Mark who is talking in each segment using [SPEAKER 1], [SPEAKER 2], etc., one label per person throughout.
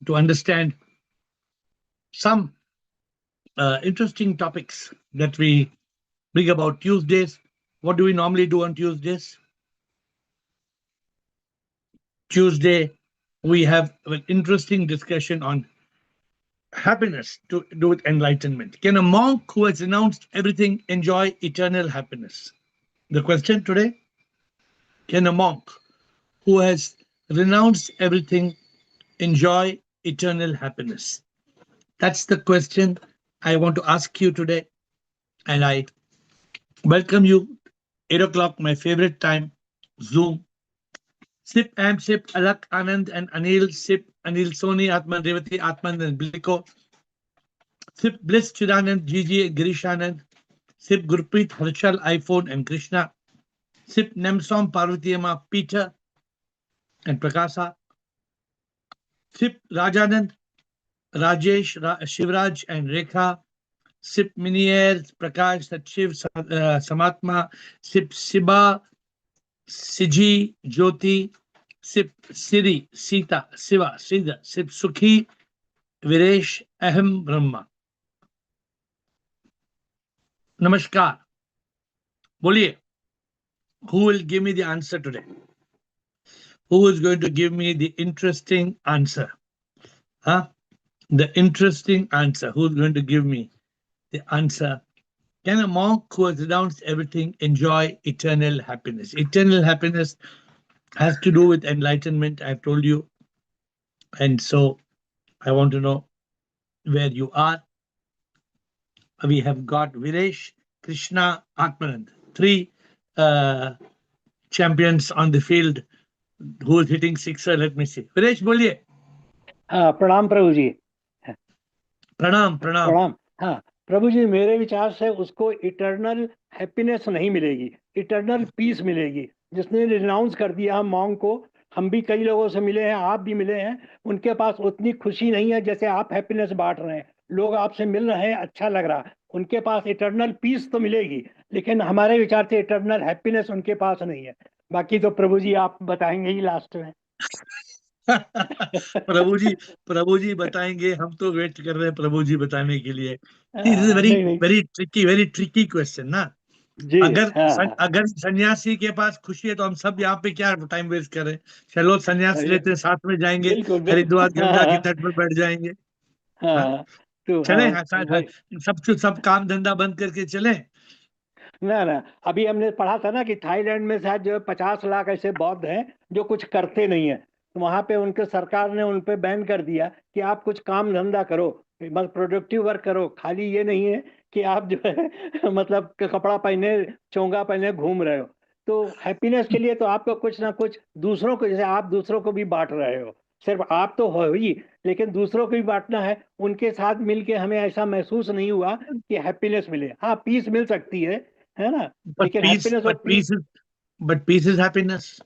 [SPEAKER 1] to understand some interesting topics that we bring about Tuesdays. What do we normally do on Tuesdays? Tuesday, we have an interesting discussion on happiness to do with enlightenment. Can a monk who has renounced everything enjoy eternal happiness? The question today, can a monk who has renounced everything enjoy eternal happiness? That's the question I want to ask you today. And I welcome you, 8 o'clock, my favorite time, Zoom. Sip, Am, Sip, Alak, Anand, and Anil, Sip, Anil, Soni, Atman, Revati, Atman, and Bliko. Sip, Bliss, Chidanand, Gigi, Girishanand. Sip, Gurpreet, Harshal, iPhone, and Krishna. Sip, Nemsom, Parvatiyama, Peter, and Prakasa. Sip, Rajanand, Rajesh, Shivraj, and Rekha. Sip, Minier, Prakash, Sachiv, Samatma. Sip, Siba, Siji, Jyoti. Sip, Siri, Sita, Siva, Siddha. Sip, Sukhi, Viresh, Aham, Brahma. Namaskar. Boliye, who will give me the answer today? Who is going to give me the interesting answer? Huh? The interesting answer. Who's going to give me the answer? Can a monk who has renounced everything enjoy eternal happiness? Eternal happiness has to do with enlightenment, I've told you. And so I want to know where you are. We have got Viresh, Krishna, Atmanand, three champions on the field. Who is hitting sixer? Let me see. Viresh, बोलिए.
[SPEAKER 2] प्रणाम प्रभु जी.
[SPEAKER 1] प्रणाम प्रणाम.
[SPEAKER 2] प्रणाम. हाँ प्रभु जी, मेरे विचार से उसको इटर्नल हैप्पीनेस नहीं मिलेगी, इटर्नल पीस मिलेगी. जिसने रिनाउंस कर दिया हम मॉन्क को, हम भी कई लोगों से मिले हैं, आप भी मिले हैं, उनके पास उतनी खुशी नहीं है जैसे आप हैप्पीनेस बांट रहे हैं. लोग आपसे मिल रहे हैं, अच्छा लग रहा है. उनके पास इटर्नल पीस तो मिलेगी, लेकिन हमारे विचार से इटर्नल हैप्पीनेस उनके पास नहीं है. बाकी तो प्रभु जी आप बताएंगे ही लास्ट में.
[SPEAKER 1] प्रभु जी बताएंगे. हम तो वेट कर रहे हैं प्रभु जी बताने के लिए. वेरी ट्रिकी क्वेश्चन ना. अगर सन्यासी के पास खुशी है तो हम सब यहाँ पे क्या टाइम वेस्ट कर रहे हैं. चलो सन्यास लेते हैं, साथ में जाएंगे, हरिद्वार गंगा के तट पर बैठ जाएंगे. चले सब काम धंधा बंद करके चले
[SPEAKER 2] ना. अभी हमने पढ़ा था ना कि थाईलैंड में शायद जो 50 लाख ऐसे बौद्ध हैं जो कुछ करते नहीं है. तो वहां पे उनके सरकार ने उन पे बैन कर दिया कि आप कुछ काम धंधा करो, बस प्रोडक्टिव वर्क करो. खाली ये नहीं है कि आप जो है मतलब कपड़ा पहने, चोंगा पहने घूम रहे हो. तो हैप्पीनेस के लिए तो आपको कुछ ना कुछ दूसरों को, जैसे आप दूसरों को भी बांट रहे हो, सिर्फ आप तो हो ही, लेकिन दूसरों को भी बांटना है. उनके साथ मिलके हमें ऐसा महसूस नहीं हुआ कि हैप्पीनेस मिले. हाँ, पीस मिल सकती है ना, लेकिन हैप्पीनेस और
[SPEAKER 1] पीस इज हैप्पीनेस.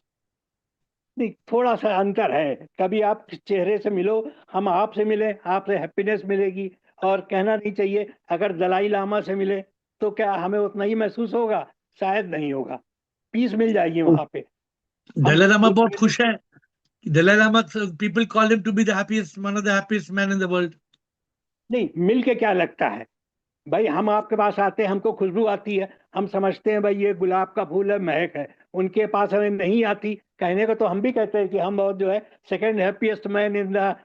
[SPEAKER 2] नहीं, थोड़ा सा अंतर है. कभी आप चेहरे से मिलो, हम आपसे मिले, आपसे हैप्पीनेस मिलेगी. और कहना नहीं चाहिए अगर दलाई लामा से मिले तो क्या हमें उतना ही महसूस होगा? शायद नहीं होगा. पीस मिल जाएगी वहां पे.
[SPEAKER 1] दलाई लामा बहुत खुश है. Dalai Lama, people call him to be the happiest, one of the happiest man in the world.
[SPEAKER 2] नहीं, मिल के क्या लगता है भाई? हम आपके पास आते हैं, हमको खुशबू आती है, हम समझते हैं भाई ये गुलाब का फूल है, महक है. उनके पास हमें नहीं आती. कहने को तो हम भी कहते हैं कि हम बहुत जो है second happiest man in the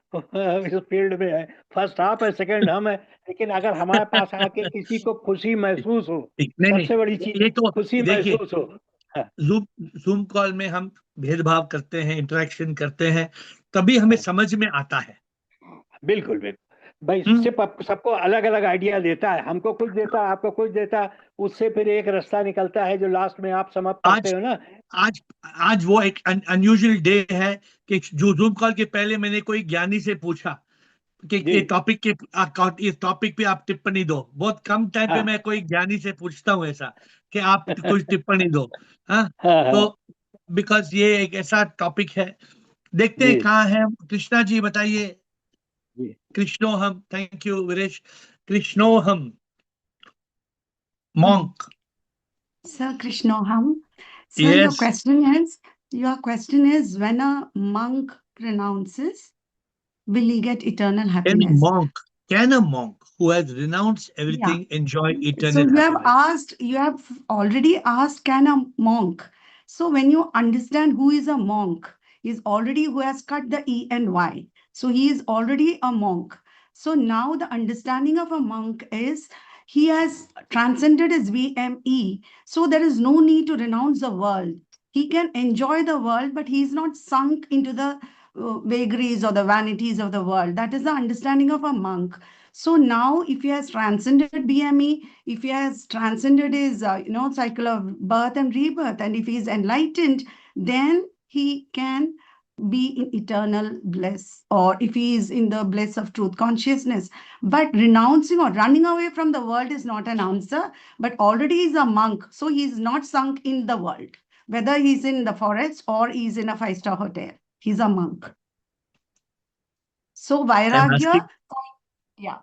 [SPEAKER 2] इस फील्ड में है. फर्स्ट आप है, सेकंड हम है. लेकिन अगर हमारे पास आके किसी को खुशी महसूस हो, सबसे बड़ी चीज
[SPEAKER 1] तो
[SPEAKER 2] खुशी महसूस हो.
[SPEAKER 1] जूम कॉल में हम भेदभाव करते हैं, इंटरेक्शन करते हैं, तभी हमें समझ में आता है.
[SPEAKER 2] बिल्कुल बिल्कुल भाई. सिर्फ सबको अलग अलग आइडिया देता है, हमको कुछ देता है, आपको कुछ देता है, उससे फिर एक रास्ता निकलता है जो लास्ट में आप समाप्त करते हो ना.
[SPEAKER 1] आज वो एक अनयूजुअल डे है कि जो जूम कॉल के पहले मैंने कोई ज्ञानी से पूछा कि इस टॉपिक पे आप टिप्पणी दो. बहुत कम टाइम पे मैं कोई ज्ञानी से पूछता हूँ ऐसा कि आप कुछ टिप्पणी दो. तो बिकॉज ये एक ऐसा टॉपिक है. देखते हैं कहाँ है. कृष्णा जी बताइए. Krishnoham. Thank you Veeresh. Krishnoham monk.
[SPEAKER 3] Sir Krishnoham. Sir,
[SPEAKER 1] Yes.
[SPEAKER 3] your question is when a monk renounces will he get eternal
[SPEAKER 1] Can a
[SPEAKER 3] happiness.
[SPEAKER 1] monk, can a monk who has renounced
[SPEAKER 3] Yeah.
[SPEAKER 1] everything enjoy
[SPEAKER 3] So
[SPEAKER 1] eternal happiness?
[SPEAKER 3] you have already asked, can a monk? So when you understand who is a monk, is already who has cut the E and Y. So he is already a monk. So now the understanding of a monk is he has transcended his VME. So there is no need to renounce the world. He can enjoy the world, but he is not sunk into the vagaries or the vanities of the world. That is the understanding of a monk. So now, if he has transcended BME, if he has transcended his, cycle of birth and rebirth, and if he is enlightened, then he can be in eternal bliss, or if he is in the bliss of truth consciousness. But renouncing or running away from the world is not an answer, but already is a monk, so he is not sunk in the world. Whether he's in the forest or he's in a five-star hotel, he's a monk. So
[SPEAKER 1] I'm
[SPEAKER 3] Vairagya,
[SPEAKER 1] asking,
[SPEAKER 3] yeah.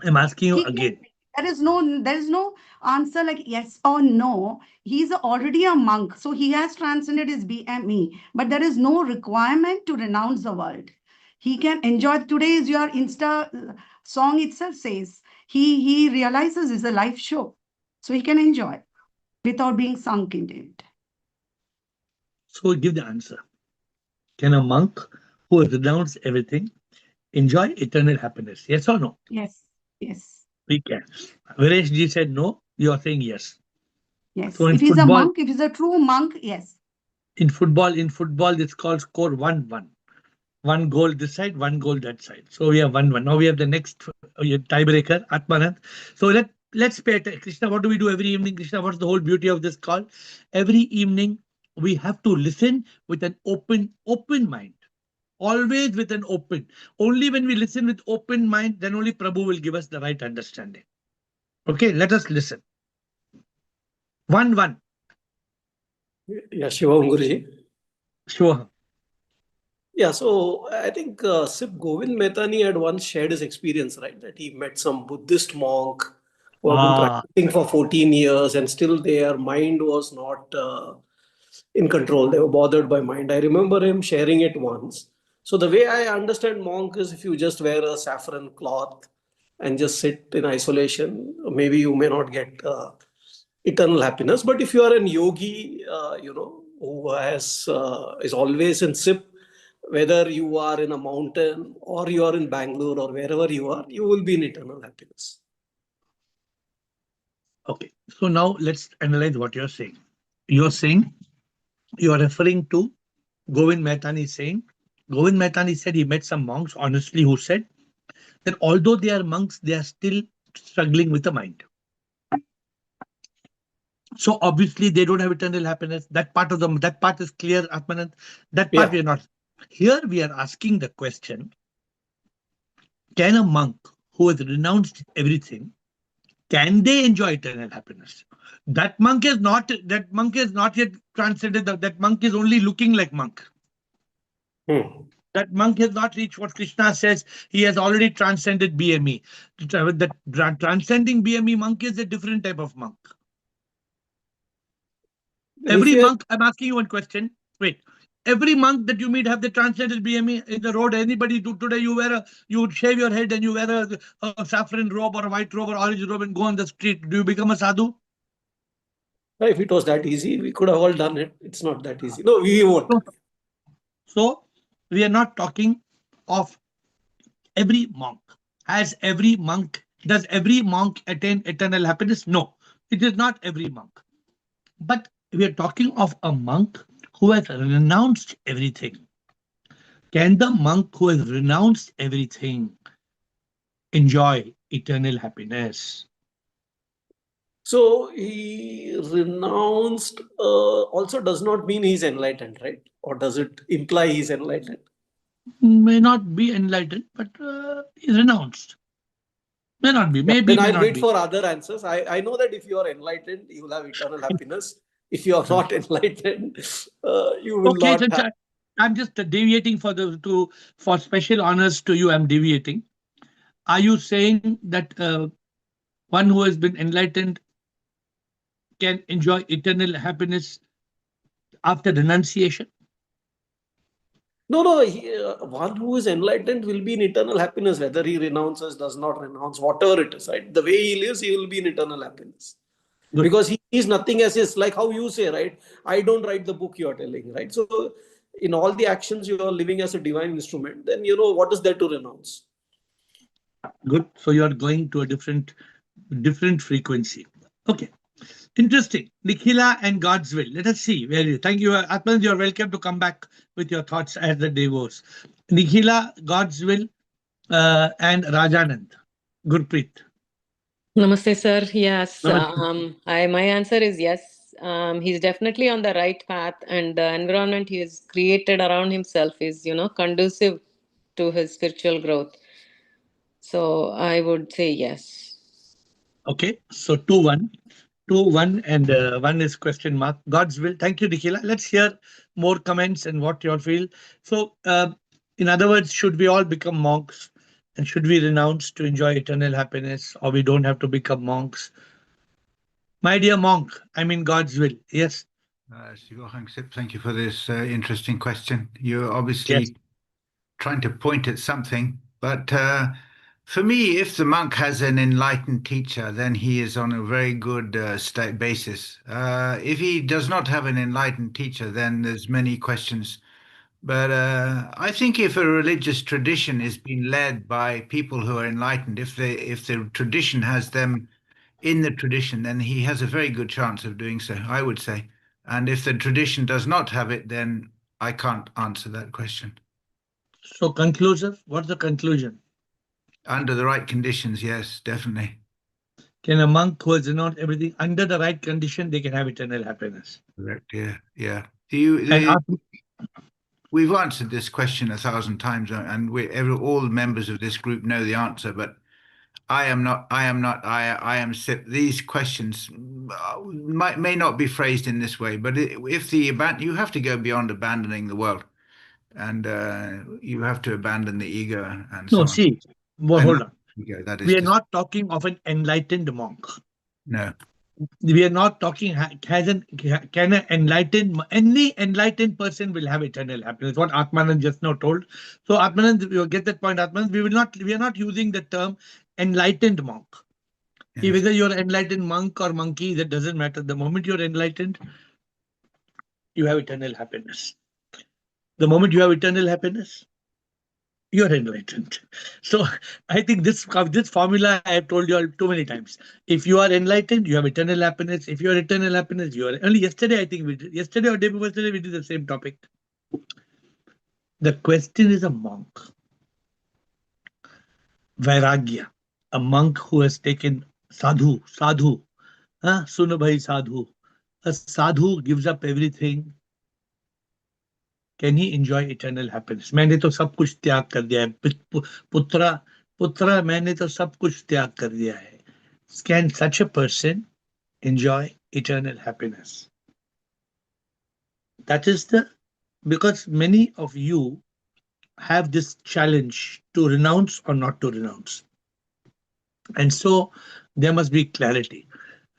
[SPEAKER 1] I'm asking you
[SPEAKER 3] He can
[SPEAKER 1] again.
[SPEAKER 3] be. There is no answer like yes or no. He's already a monk, so he has transcended his BME, but there is no requirement to renounce the world. He can enjoy. Today is your Insta song itself says he realizes it's a live show, so he can enjoy without being sunk into it.
[SPEAKER 1] So give the answer. Can a monk who has renounced everything enjoy eternal happiness? Yes or no?
[SPEAKER 3] Yes, yes,
[SPEAKER 1] We can. Viresh ji said no. You are saying yes. So
[SPEAKER 3] yes. If he's a monk, if he's a true monk, yes.
[SPEAKER 1] in football, it's called score 1-1. One goal this side, one goal that side. So we have 1-1. Now we have the next tiebreaker, Atmanand. So let's pay attention. Krishna, what do we do every evening? Krishna, what's the whole beauty of this call? Every evening we have to listen with an open mind. Always with an open. Only when we listen with open mind, then only Prabhu will give us the right understanding. Okay, let us listen. 1-1.
[SPEAKER 4] Yeah, Shivam Guruji.
[SPEAKER 1] Sure.
[SPEAKER 4] Yeah, so I think Sip Govind Mehtani had once shared his experience, right? That he met some Buddhist monk who have been
[SPEAKER 1] Ah,
[SPEAKER 4] practicing for 14 years and still their mind was not in control. They were bothered by mind. I remember him sharing it once. So the way I understand monk is if you just wear a saffron cloth and just sit in isolation, maybe you may not get eternal happiness. But if you are an yogi, who is always in sip, whether you are in a mountain or you are in Bangalore or wherever you are, you will be in eternal happiness.
[SPEAKER 1] okay. So now let's analyze what you're saying. You're saying you are referring to Govind Mehtani saying, Govind Mehtani said he met some monks, honestly, who said that although they are monks, they are still struggling with the mind. So obviously they don't have eternal happiness. That part is clear, Atmanand. That part
[SPEAKER 4] Yeah.
[SPEAKER 1] we are not. Here we are asking the question: can a monk who has renounced everything, can they enjoy eternal happiness? That monk is not. That monk is not yet transcended. That monk is only looking like monk.
[SPEAKER 4] Hmm.
[SPEAKER 1] That monk has not reached what Krishna says. He has already transcended BME. That transcending BME monk is a different type of monk.
[SPEAKER 4] And if
[SPEAKER 1] Every
[SPEAKER 4] you
[SPEAKER 1] monk, I'm asking you one question. Wait, every monk that you meet have the transcended BME in the road. Anybody do today? You would shave your head and you wear a saffron robe or a white robe or orange robe and go on the street. Do you become a sadhu?
[SPEAKER 4] if it was that easy, we could have all done it. It's not that easy. No, we won't.
[SPEAKER 1] So, so we are not talking of every monk. Does every monk attain eternal happiness? No, it is not every monk. But we are talking of a monk who has renounced everything. Can the monk who has renounced everything enjoy eternal happiness?
[SPEAKER 4] So he renounced also does not mean he's enlightened, right? Or does it imply he's enlightened?
[SPEAKER 1] May not be enlightened, but is renounced. May not be,
[SPEAKER 4] Yeah.
[SPEAKER 1] maybe,
[SPEAKER 4] Then
[SPEAKER 1] may
[SPEAKER 4] I'll
[SPEAKER 1] not
[SPEAKER 4] wait
[SPEAKER 1] be.
[SPEAKER 4] for other answers. I know that if you are enlightened, you will have eternal happiness. If you are not enlightened, you will
[SPEAKER 1] Okay,
[SPEAKER 4] not
[SPEAKER 1] since
[SPEAKER 4] have.
[SPEAKER 1] I'm just deviating for special honors to you, I'm deviating. Are you saying that one who has been enlightened can enjoy eternal happiness after renunciation?
[SPEAKER 4] No. One who is enlightened will be in eternal happiness, whether he renounces, does not renounce, whatever it is, right? The way he lives, he will be in eternal happiness.
[SPEAKER 1] Good.
[SPEAKER 4] Because he is nothing as is, like how you say, right? I don't write the book you are telling, right? So in all the actions you are living as a divine instrument, then you know what is there to renounce.
[SPEAKER 1] Good. So you are going to a different frequency. Okay. Interesting. Nikhila and God's will. Let us see where you. Thank you, Atman. You're welcome to come back with your thoughts as the day goes. Nikhila, God's will, and Rajanand. Gurpreet.
[SPEAKER 5] Namaste, sir. Yes,
[SPEAKER 1] Namaste.
[SPEAKER 5] my answer is yes. He's definitely on the right path, and the environment he has created around himself is, conducive to his spiritual growth. So I would say yes.
[SPEAKER 1] Okay. So 2-1. 2-1, and one is question mark. God's will. Thank you, Nikhila. Let's hear more comments and what you all feel. So, in other words, should we all become monks? And should we renounce to enjoy eternal happiness, or we don't have to become monks? My dear monk, I'm in God's will. Yes.
[SPEAKER 6] Thank you for this interesting question. You're obviously
[SPEAKER 1] Yes.
[SPEAKER 6] trying to point at something, but for me, if the monk has an enlightened teacher, then he is on a very good state basis. If he does not have an enlightened teacher, then there's many questions. But I think if a religious tradition is being led by people who are enlightened, if the tradition has them in the tradition, then he has a very good chance of doing so, I would say. And if the tradition does not have it, then I can't answer that question.
[SPEAKER 1] So conclusive, what's the conclusion?
[SPEAKER 6] Under the right conditions, yes, definitely.
[SPEAKER 1] Can a monk who has renounced everything under the right condition, they can have eternal happiness?
[SPEAKER 6] Correct, yeah. We've answered this question 1,000 times, and all the members of this group know the answer, but these questions may not be phrased in this way, but you have to go beyond abandoning the world, and you have to abandon the ego and so
[SPEAKER 1] No,
[SPEAKER 6] on.
[SPEAKER 1] see, well, hold on.
[SPEAKER 6] Ego, that is
[SPEAKER 1] We are not talking of an enlightened monk.
[SPEAKER 6] No.
[SPEAKER 1] We are not talking any enlightened person will have eternal happiness. What Atmanand just now told. So Atmanand, you get that point, Atmanand. We are not using the term enlightened monk.
[SPEAKER 6] Yes.
[SPEAKER 1] Whether you're enlightened monk or monkey, that doesn't matter. The moment you're enlightened, you have eternal happiness. The moment you have eternal happiness, you're enlightened. So I think this formula I have told you all too many times. If you are enlightened, you have eternal happiness. If you are eternal happiness, you are only yesterday. I think yesterday or day before yesterday we did the same topic. The question is a monk. Vairagya, a monk who has taken sadhu. Suno bhai sadhu. A sadhu gives up everything. Can he enjoy eternal happiness? मैंने तो सब कुछ त्याग कर दिया है. पुत्रा मैंने तो सब कुछ त्याग कर दिया है. Can such a person enjoy eternal happiness? That is because many of you have this challenge to renounce or not to renounce. And so there must be clarity.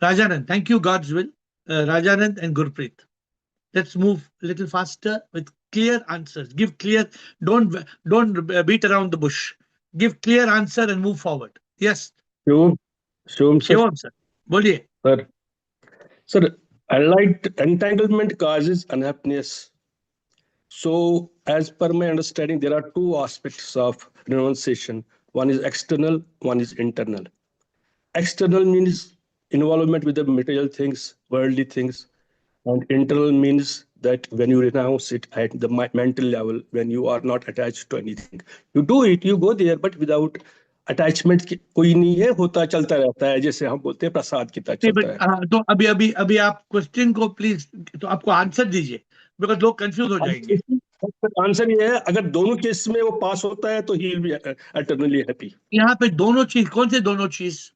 [SPEAKER 1] Rajanand, thank you, God's will. Rajanand and Gurpreet. Let's move a little faster with clear answers. Give clear, don't beat around the bush. Give clear answer and move forward. Yes.
[SPEAKER 2] Shivam sir.
[SPEAKER 1] Shivam sir. Boliye.
[SPEAKER 2] Sir, entanglement causes unhappiness. So, as per my understanding, there are two aspects of renunciation. One is external, one is internal. External means involvement with the material things, worldly things. And internal means that when you renounce it at the mental level, when you are not attached to anything. You do it, you go there, but without attachment कोई नहीं है, होता चलता रहता है, जैसे हम बोलते हैं प्रसाद की तरह चलता है.
[SPEAKER 1] तो अभी आप क्वेश्चन को प्लीज तो आपको आंसर दीजिए, बिकॉज़ लोग कंफ्यूज हो जाएंगे.
[SPEAKER 2] आंसर ये है, अगर दोनों केस में वो पास होता है तो he will be eternally happy.
[SPEAKER 1] यहाँ पे दोनों चीज, कौन से दोनों चीज?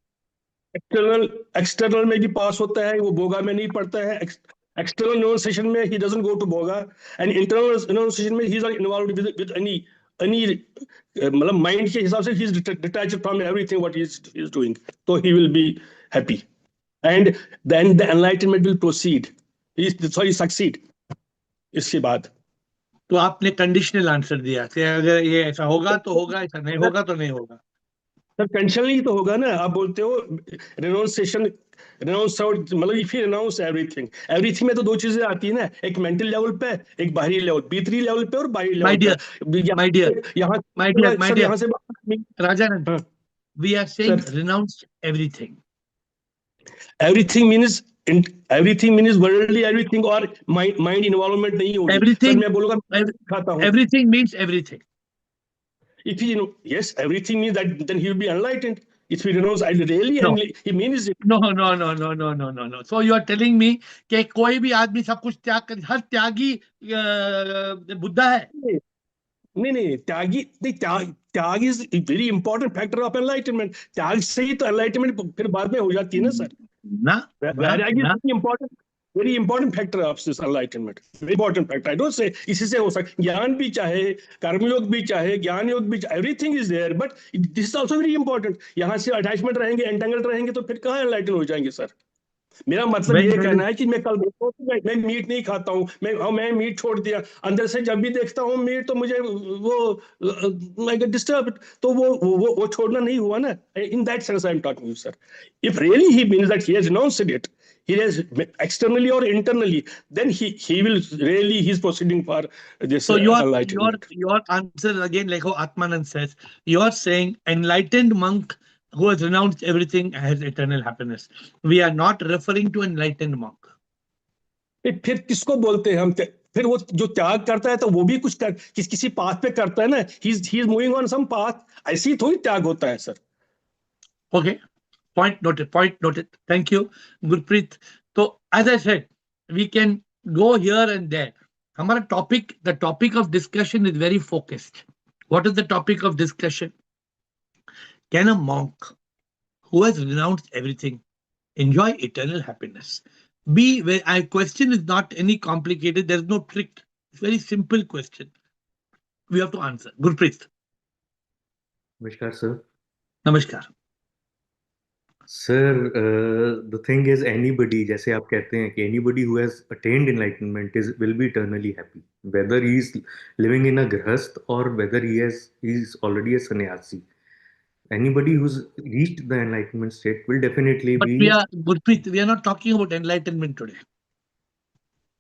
[SPEAKER 2] एक्सटर्नल में भी पास होता है, वो भोगा में नहीं पड़ता है. External renunciation में he doesn't go to Boga, and internal renunciation में he is not involved with any मतलब mind के हिसाब से he is detached from everything what he is doing, so he will be happy, and then the enlightenment will proceed. So he succeed. इसके बाद
[SPEAKER 1] तो आपने conditional answer दिया कि अगर ये ऐसा होगा तो होगा, ऐसा नहीं होगा तो नहीं होगा।
[SPEAKER 7] सर कंडीशनल ही तो होगा ना। आप बोलते हो रिनाउंसिएशन, रिनाउंस आउट मतलब if you renounce everything, everything में तो दो चीजें आती है ना, एक मेंटल लेवल पे, एक बाहरी लेवल, भीतरी लेवल पे और बाहरी
[SPEAKER 1] माय
[SPEAKER 7] लेवल पे।
[SPEAKER 1] डियर, माय डियर,
[SPEAKER 7] यहाँ
[SPEAKER 1] my dear, my
[SPEAKER 7] sir
[SPEAKER 1] dear
[SPEAKER 7] यहाँ से
[SPEAKER 1] राजानंद,
[SPEAKER 7] हाँ
[SPEAKER 1] we are saying
[SPEAKER 7] sir,
[SPEAKER 1] renounced everything.
[SPEAKER 7] Everything means, everything means worldly everything, और माइंड इन्वॉल्वमेंट नहीं होगी सर।
[SPEAKER 1] Everything,
[SPEAKER 7] मैं बोलूंगा
[SPEAKER 1] ev-
[SPEAKER 7] खाता हूँ,
[SPEAKER 1] everything means everything.
[SPEAKER 7] if he, yes, everything means that then he will be enlightened. If he knows I really
[SPEAKER 1] No,
[SPEAKER 7] he means it.
[SPEAKER 1] no, no, no, no, no, no, no, no. So you are telling me कि कोई भी आदमी सब कुछ त्याग कर, हर त्यागी बुद्धा है?
[SPEAKER 7] नहीं नहीं, त्यागी नहीं, त्याग is very important factor of enlightenment. त्याग से ही तो एनलाइटनमेंट फिर बाद में हो जाती है ना सर।
[SPEAKER 1] ना,
[SPEAKER 7] वैराग्य
[SPEAKER 1] ना,
[SPEAKER 7] is important, very important factor of this enlightenment, very important factor. I don't say इसी से हो सकता, ज्ञान भी चाहे, कर्मयोग भी चाहे, ज्ञान योग भी चाहे, everything is there, but this is also very important. यहाँ से अटैचमेंट रहेंगे, एंटेंगल्ड रहेंगे, तो फिर कहाँ एनलाइटन हो जाएंगे सर। मेरा मतलब
[SPEAKER 1] when
[SPEAKER 7] ये
[SPEAKER 1] there is,
[SPEAKER 7] कहना है कि मैं कल देखता हूँ कि मैं मीट नहीं खाता हूँ, मैं मीट छोड़ दिया, अंदर से जब भी देखता हूँ मीट तो मुझे वो आई गेट डिस्टर्ब, तो वो छोड़ना नहीं हुआ ना। In that sense I am talking you sir. If really he means that he has renounced it, he has externally or internally, then he will really, he's proceeding for this
[SPEAKER 1] so
[SPEAKER 7] enlightenment.
[SPEAKER 1] your answer again, like how Atmanand says, you are saying enlightened monk who has renounced everything has eternal happiness. We are not referring to enlightened monk.
[SPEAKER 7] फिर किसको बोलते हैं हम? फिर वो जो त्याग करता है तो वो भी कुछ किसी पाथ पे करता है ना, he is moving on some path. ऐसी थोड़ी त्याग होता है sir.
[SPEAKER 1] Okay, point noted, point noted. Thank you, Gurpreet. So as I said, we can go here and there. हमारा topic, the topic of discussion is very focused. What is the topic of discussion? Can a monk who has renounced everything enjoy eternal happiness? B, where I question is not any complicated, there's no trick. It's very simple question. We have to answer. Gurpreet.
[SPEAKER 8] Namaskar, sir.
[SPEAKER 1] Namaskar.
[SPEAKER 8] Sir, the thing is, anybody, जैसे आप कहते हैं कि anybody who has attained enlightenment will be eternally happy, whether he is living in a grihast or whether he's already a sannyasi. Anybody who's reached the enlightenment state will definitely
[SPEAKER 1] But
[SPEAKER 8] be.
[SPEAKER 1] Gurpreet, we are not talking about enlightenment today.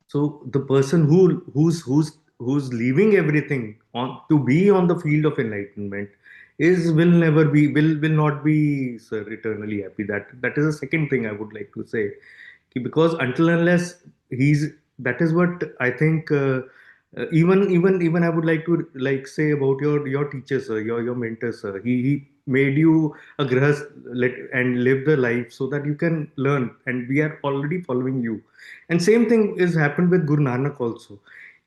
[SPEAKER 8] So the person who's leaving everything on to be on the field of enlightenment will never be, will not be, sir, eternally happy. That is the second thing I would like to say. Because until unless he's, that is what I think. Even I would like to say about your teacher, sir, your mentor, sir. He made you a grahast, and live the life so that you can learn, and we are already following you. And same thing is happened with Guru Nanak also.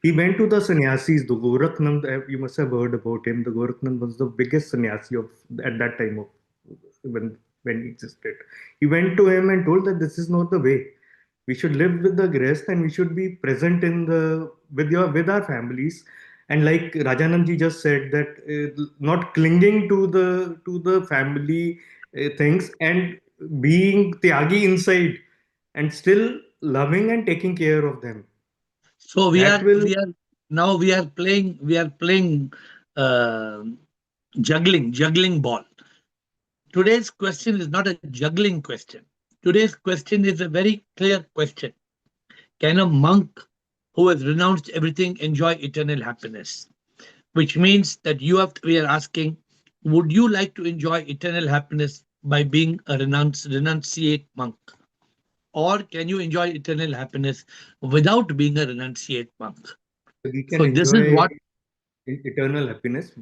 [SPEAKER 8] He went to the sannyasis, the Gorakhnand. You must have heard about him. The Gorakhnand was the biggest sannyasi of at that time of when he existed. He went to him and told that this is not the way. We should live with the grest, and we should be present in the with our families. And like Rajanandji just said, that not clinging to the family things, and being tyagi inside, and still loving and taking care of them.
[SPEAKER 1] So
[SPEAKER 8] That will.
[SPEAKER 1] we are playing juggling ball. Today's question is not a juggling question. Today's question is a very clear question. Can a monk who has renounced everything enjoy eternal happiness? Which means that we are asking, would you like to enjoy eternal happiness by being a renunciate monk? Or can you enjoy eternal happiness without being a renunciate monk?
[SPEAKER 8] We can
[SPEAKER 1] So this is
[SPEAKER 8] enjoy
[SPEAKER 1] what
[SPEAKER 8] eternal happiness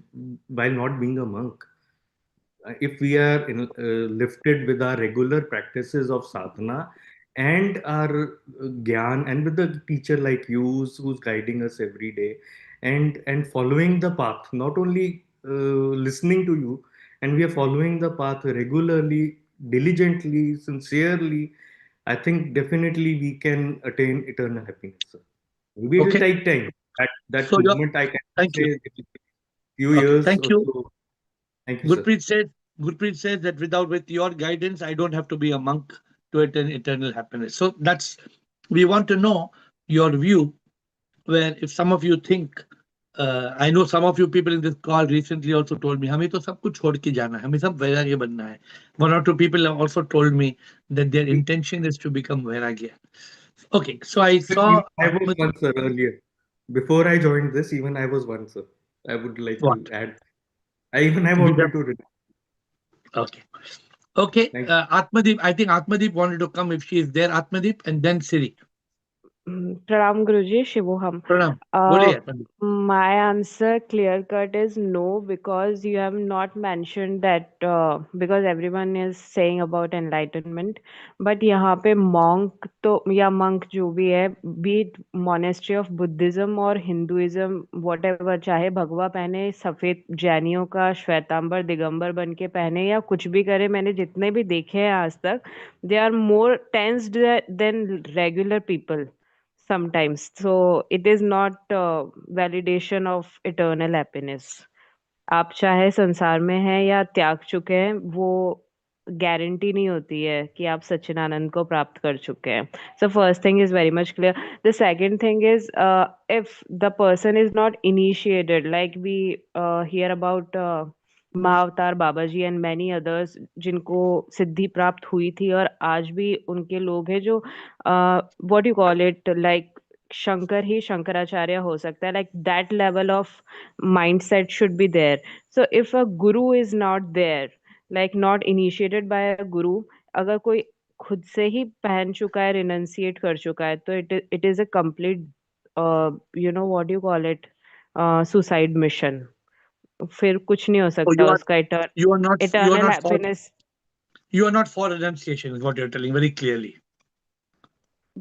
[SPEAKER 8] while not being a monk. If we are lifted with our regular practices of sadhana and our gyan, and with the teacher like you who's guiding us every day, and following the path, not only listening to you, and we are following the path regularly, diligently, sincerely, I think definitely we can attain eternal happiness, sir. Maybe it will
[SPEAKER 1] okay.
[SPEAKER 8] take time. That
[SPEAKER 1] So
[SPEAKER 8] movement, I can
[SPEAKER 1] thank
[SPEAKER 8] say,
[SPEAKER 1] you.
[SPEAKER 8] it will take few
[SPEAKER 1] Okay,
[SPEAKER 8] years
[SPEAKER 1] thank
[SPEAKER 8] or
[SPEAKER 1] you.
[SPEAKER 8] so. Thank you, sir.
[SPEAKER 1] Gurpreet says that with your guidance, I don't have to be a monk to attain eternal happiness. So we want to know your view, where if some of you think I know some of you people in this call recently also told me, हमें तो सब कुछ छोड़ के जाना है, हमें सब वैराग्य बनना है. One or two people have also told me that their intention is to become vairagya. Okay, so I saw
[SPEAKER 8] I was one, sir, earlier. Before I joined this, even I was one, sir. I would like
[SPEAKER 1] what?
[SPEAKER 8] to add. I even have already to read.
[SPEAKER 1] Okay. Okay,
[SPEAKER 8] Thank you.
[SPEAKER 1] Atmadeep, I think Atmadeep wanted to come if she is there, Atmadeep, and then Siri.
[SPEAKER 9] Pranam Guruji, Shivoham.
[SPEAKER 1] Pranam.
[SPEAKER 9] Uh,
[SPEAKER 1] Boliye, Atmadeep.
[SPEAKER 9] my answer clear cut is no, because you have not mentioned that because everyone is saying about enlightenment, but यहाँ पे monk तो या monk जो भी है, be it monastery of Buddhism or Hinduism, whatever, चाहे भगवा पहने, सफेद जैनियों का श्वेतांबर दिगंबर बन के पहने या कुछ भी करे, मैंने जितने भी देखे हैं आज तक, they are more tensed than regular people sometimes. So it is not validation of eternal happiness. आप चाहे संसार में हैं या त्याग चुके हैं, वो गारंटी नहीं होती है कि आप सच्चिदानंद को प्राप्त कर चुके हैं. So first thing is very much clear. The second thing is if the person is not initiated, like we hear about Mahavatar Baba ji and many others जिनको सिद्धि प्राप्त हुई थी और आज भी उनके लोग हैं जो what you call it, like Shankar ही शंकराचार्य हो सकता है, like that level of mindset should be there. So if a guru is not there, like not initiated by a guru, अगर कोई खुद से ही पहन चुका है, रिनंसिएट कर चुका है, तो it is a complete you know what you call it, suicide mission. फिर कुछ नहीं हो
[SPEAKER 1] Oh,
[SPEAKER 9] सकता उसका
[SPEAKER 1] you are not
[SPEAKER 9] eternal
[SPEAKER 1] for
[SPEAKER 9] happiness.
[SPEAKER 1] you are not for renunciation is what you're telling very clearly.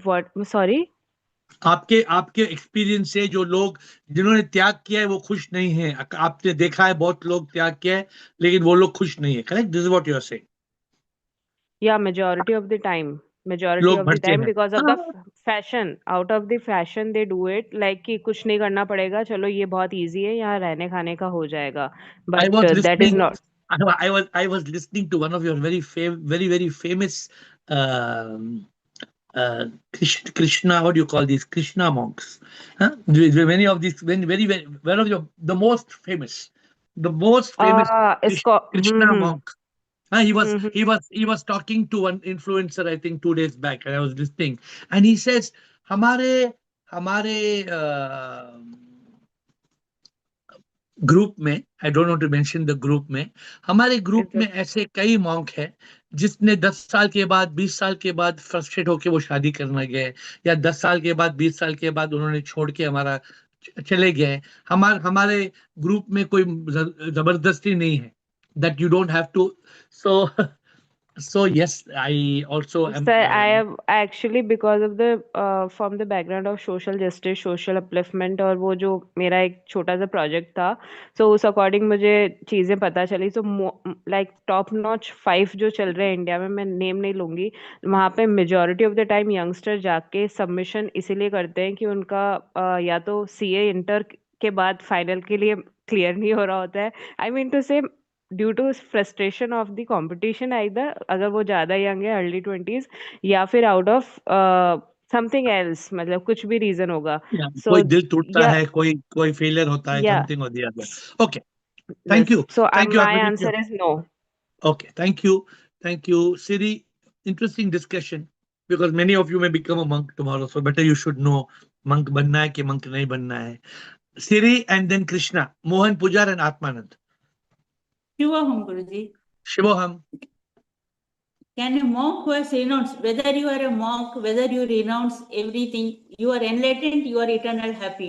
[SPEAKER 9] What? Sorry?
[SPEAKER 1] आपके आपके experience से जो लोग जिन्होंने त्याग किया है वो खुश नहीं है. आपने देखा है बहुत लोग त्याग किया है लेकिन वो लोग खुश नहीं है. Correct? This is what you are saying.
[SPEAKER 9] Yeah, majority of the time
[SPEAKER 1] लोग भटके हैं.
[SPEAKER 9] because of the fashion, out of the fashion they do it, like कि कुछ नहीं करना पड़ेगा, चलो ये बहुत easy है, यहाँ रहने खाने का हो जाएगा,
[SPEAKER 1] I
[SPEAKER 9] but
[SPEAKER 1] was
[SPEAKER 9] that is
[SPEAKER 1] listening.
[SPEAKER 9] not.
[SPEAKER 1] I was listening to one of your very very famous Krishna, what do you call these Krishna monks? Huh? Many of these, very one of your the most famous
[SPEAKER 9] इसको
[SPEAKER 1] Krishna monk. He was talking to one influencer, I think 2 days back, and I was listening, and he says, हमारे group में, I don't want to mention the group में, हमारे group में ऐसे कई monk हैं जिसने 10 साल के बाद 20 साल के बाद फ्रस्ट्रेट होके वो शादी करने गए, या 10 साल के बाद 20 साल के बाद उन्होंने छोड़ के हमारा चले गए. हमारे ग्रुप में कोई जबरदस्ती नहीं है, that you don't have to. So yes, I also am.
[SPEAKER 9] Sir, I have actually, because of the from the background of social justice, social upliftment, और वो जो मेरा एक छोटा सा प्रोजेक्ट था, so उस अकॉर्डिंग मुझे चीज़ें पता चली. So like top notch 5 जो चल रहे हैं इंडिया में, मैं नेम नहीं लूंगी, वहाँ पे majority of the time youngster जाके सबमिशन इसीलिए करते हैं कि उनका या तो CA इंटर के बाद फाइनल के लिए क्लियर नहीं हो रहा होता है. I mean to say due to frustration of the competition, either अगर वो ज्यादा यंग है अर्ली 20s, या फिर आउट ऑफ समथिंग एल्स, मतलब कुछ भी रीजन होगा. सो
[SPEAKER 1] कोई दिल टूटता है, कोई फेलियर होता है, समथिंग और the other. Okay, thank you.
[SPEAKER 9] So
[SPEAKER 1] thank you.
[SPEAKER 9] My answer is no.
[SPEAKER 1] Okay, thank you Siri. Interesting discussion, because many of you may become a monk tomorrow, so better you should know monk बनना है कि monk नहीं बनना है. Siri and then Krishna, Mohan Pujar and Atmanand.
[SPEAKER 10] Shivoham, Guruji.
[SPEAKER 1] Shivoham.
[SPEAKER 10] Can a monk who has renounced, whether you are a monk, whether you renounce everything, you are enlightened, you are eternal happy.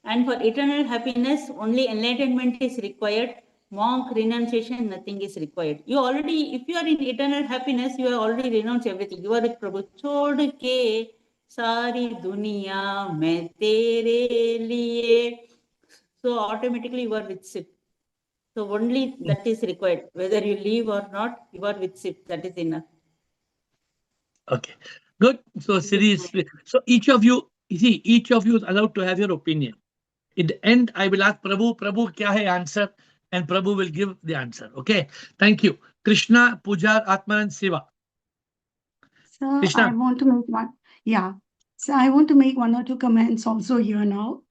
[SPEAKER 10] And for eternal happiness, only enlightenment is required. Monk renunciation, nothing is required. You already, if you are in eternal happiness, you have already renounced everything. You are with Prabhu. छोड़ के सारी दुनिया मैं तेरे लिए. So automatically you are with Sip. So only that is required. Whether you leave or not, you are with SIP. That is enough.
[SPEAKER 1] Okay, good. So Siri is, so each of you is allowed to have your opinion. In the end, I will ask Prabhu, kya hai answer, and Prabhu will give the answer. Okay, thank you. Krishna, Pujar, Atmanand, Siva.
[SPEAKER 3] Sir,
[SPEAKER 1] Krishna.
[SPEAKER 3] I want to make one. Yeah. So I want to make one or two comments also here now,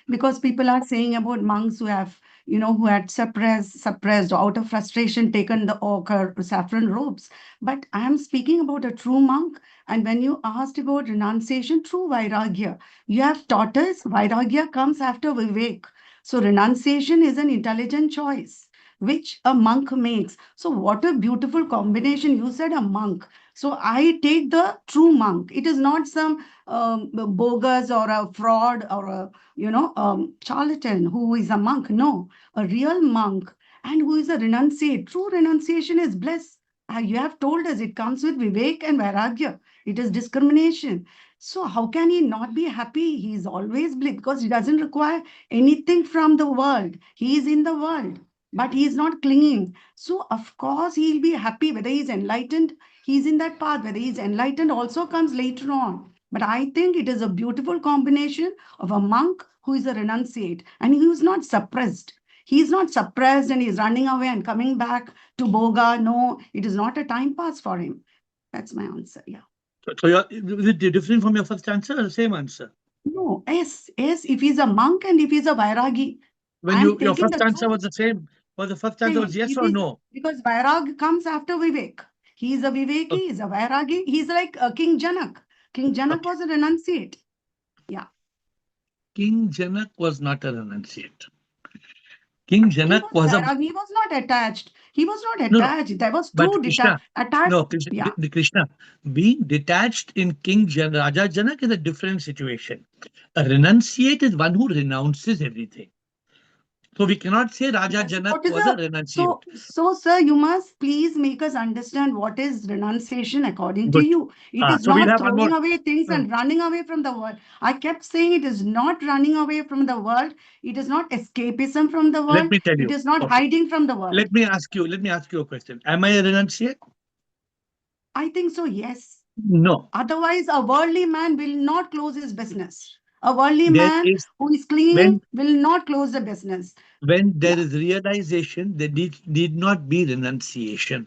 [SPEAKER 3] because people are saying about monks who have, who had suppressed out of frustration, taken the ochre saffron robes. But I am speaking about a true monk. And when you asked about renunciation, true vairagya, you have taught us vairagya comes after vivek. So renunciation is an intelligent choice which a monk makes. So what a beautiful combination. You said a monk. So I take the true monk. It is not some bogus or a fraud or a charlatan who is a monk. No, a real monk and who is a renunciate. True renunciation is bliss. You have told us it comes with vivek and vairagya. It is discrimination. So how can he not be happy? He is always bliss because he doesn't require anything from the world. He is in the world, but he is not clinging. So of course he'll be happy whether he's enlightened. He's in that path. Whether he's enlightened also comes later on. But I think it is a beautiful combination of a monk who is a renunciate and he is not suppressed. He is not suppressed and he's running away and coming back to Boga. No, it is not a time pass for him. That's my answer. Yeah.
[SPEAKER 1] So is it different from your first answer or the same answer?
[SPEAKER 3] No, yes, yes. If he's a monk and if he's a Vairagi,
[SPEAKER 1] When
[SPEAKER 3] I'm
[SPEAKER 1] your
[SPEAKER 3] taking
[SPEAKER 1] first
[SPEAKER 3] the
[SPEAKER 1] answer
[SPEAKER 3] true
[SPEAKER 1] was the same, was the first answer was
[SPEAKER 3] thing.
[SPEAKER 1] yes
[SPEAKER 3] If
[SPEAKER 1] or
[SPEAKER 3] he's,
[SPEAKER 1] no?
[SPEAKER 3] because Vairag comes after Vivek. He is a Viveki,
[SPEAKER 1] Okay.
[SPEAKER 3] he's a Vairagi. He's like King Janak. King Janak was a renunciate. Yeah.
[SPEAKER 1] King Janak was not a renunciate. King
[SPEAKER 3] He
[SPEAKER 1] Janak
[SPEAKER 3] was
[SPEAKER 1] was a
[SPEAKER 3] Vairag. He was not attached. He was not
[SPEAKER 1] no,
[SPEAKER 3] attached. There was
[SPEAKER 1] but
[SPEAKER 3] true
[SPEAKER 1] Krishna,
[SPEAKER 3] attached.
[SPEAKER 1] no, Krishna,
[SPEAKER 3] Yeah.
[SPEAKER 1] the Krishna, being detached in Raja Janak is a different situation. A renunciate is one who renounces everything. So we cannot say Raja
[SPEAKER 3] Yes.
[SPEAKER 1] Janak
[SPEAKER 3] What is
[SPEAKER 1] was a
[SPEAKER 3] a
[SPEAKER 1] renunciate.
[SPEAKER 3] so sir, you must please make us understand what is renunciation according to
[SPEAKER 1] Good.
[SPEAKER 3] you. It is
[SPEAKER 1] So we'll
[SPEAKER 3] not
[SPEAKER 1] have one
[SPEAKER 3] throwing
[SPEAKER 1] more.
[SPEAKER 3] away things
[SPEAKER 1] No,
[SPEAKER 3] and running away from the world. I kept saying it is not running away from the world. It is not escapism from the
[SPEAKER 1] let
[SPEAKER 3] world.
[SPEAKER 1] me tell
[SPEAKER 3] It
[SPEAKER 1] you.
[SPEAKER 3] is not
[SPEAKER 1] Okay.
[SPEAKER 3] hiding from the world.
[SPEAKER 1] Let me ask you a question. Am I a renunciate?
[SPEAKER 3] I think so, yes.
[SPEAKER 1] No.
[SPEAKER 3] Otherwise, a worldly man will not close his business. A worldly
[SPEAKER 1] There
[SPEAKER 3] man
[SPEAKER 1] is
[SPEAKER 3] who is clinging
[SPEAKER 1] when
[SPEAKER 3] will not close the business.
[SPEAKER 1] there
[SPEAKER 3] Yeah.
[SPEAKER 1] is realization, there need not be renunciation.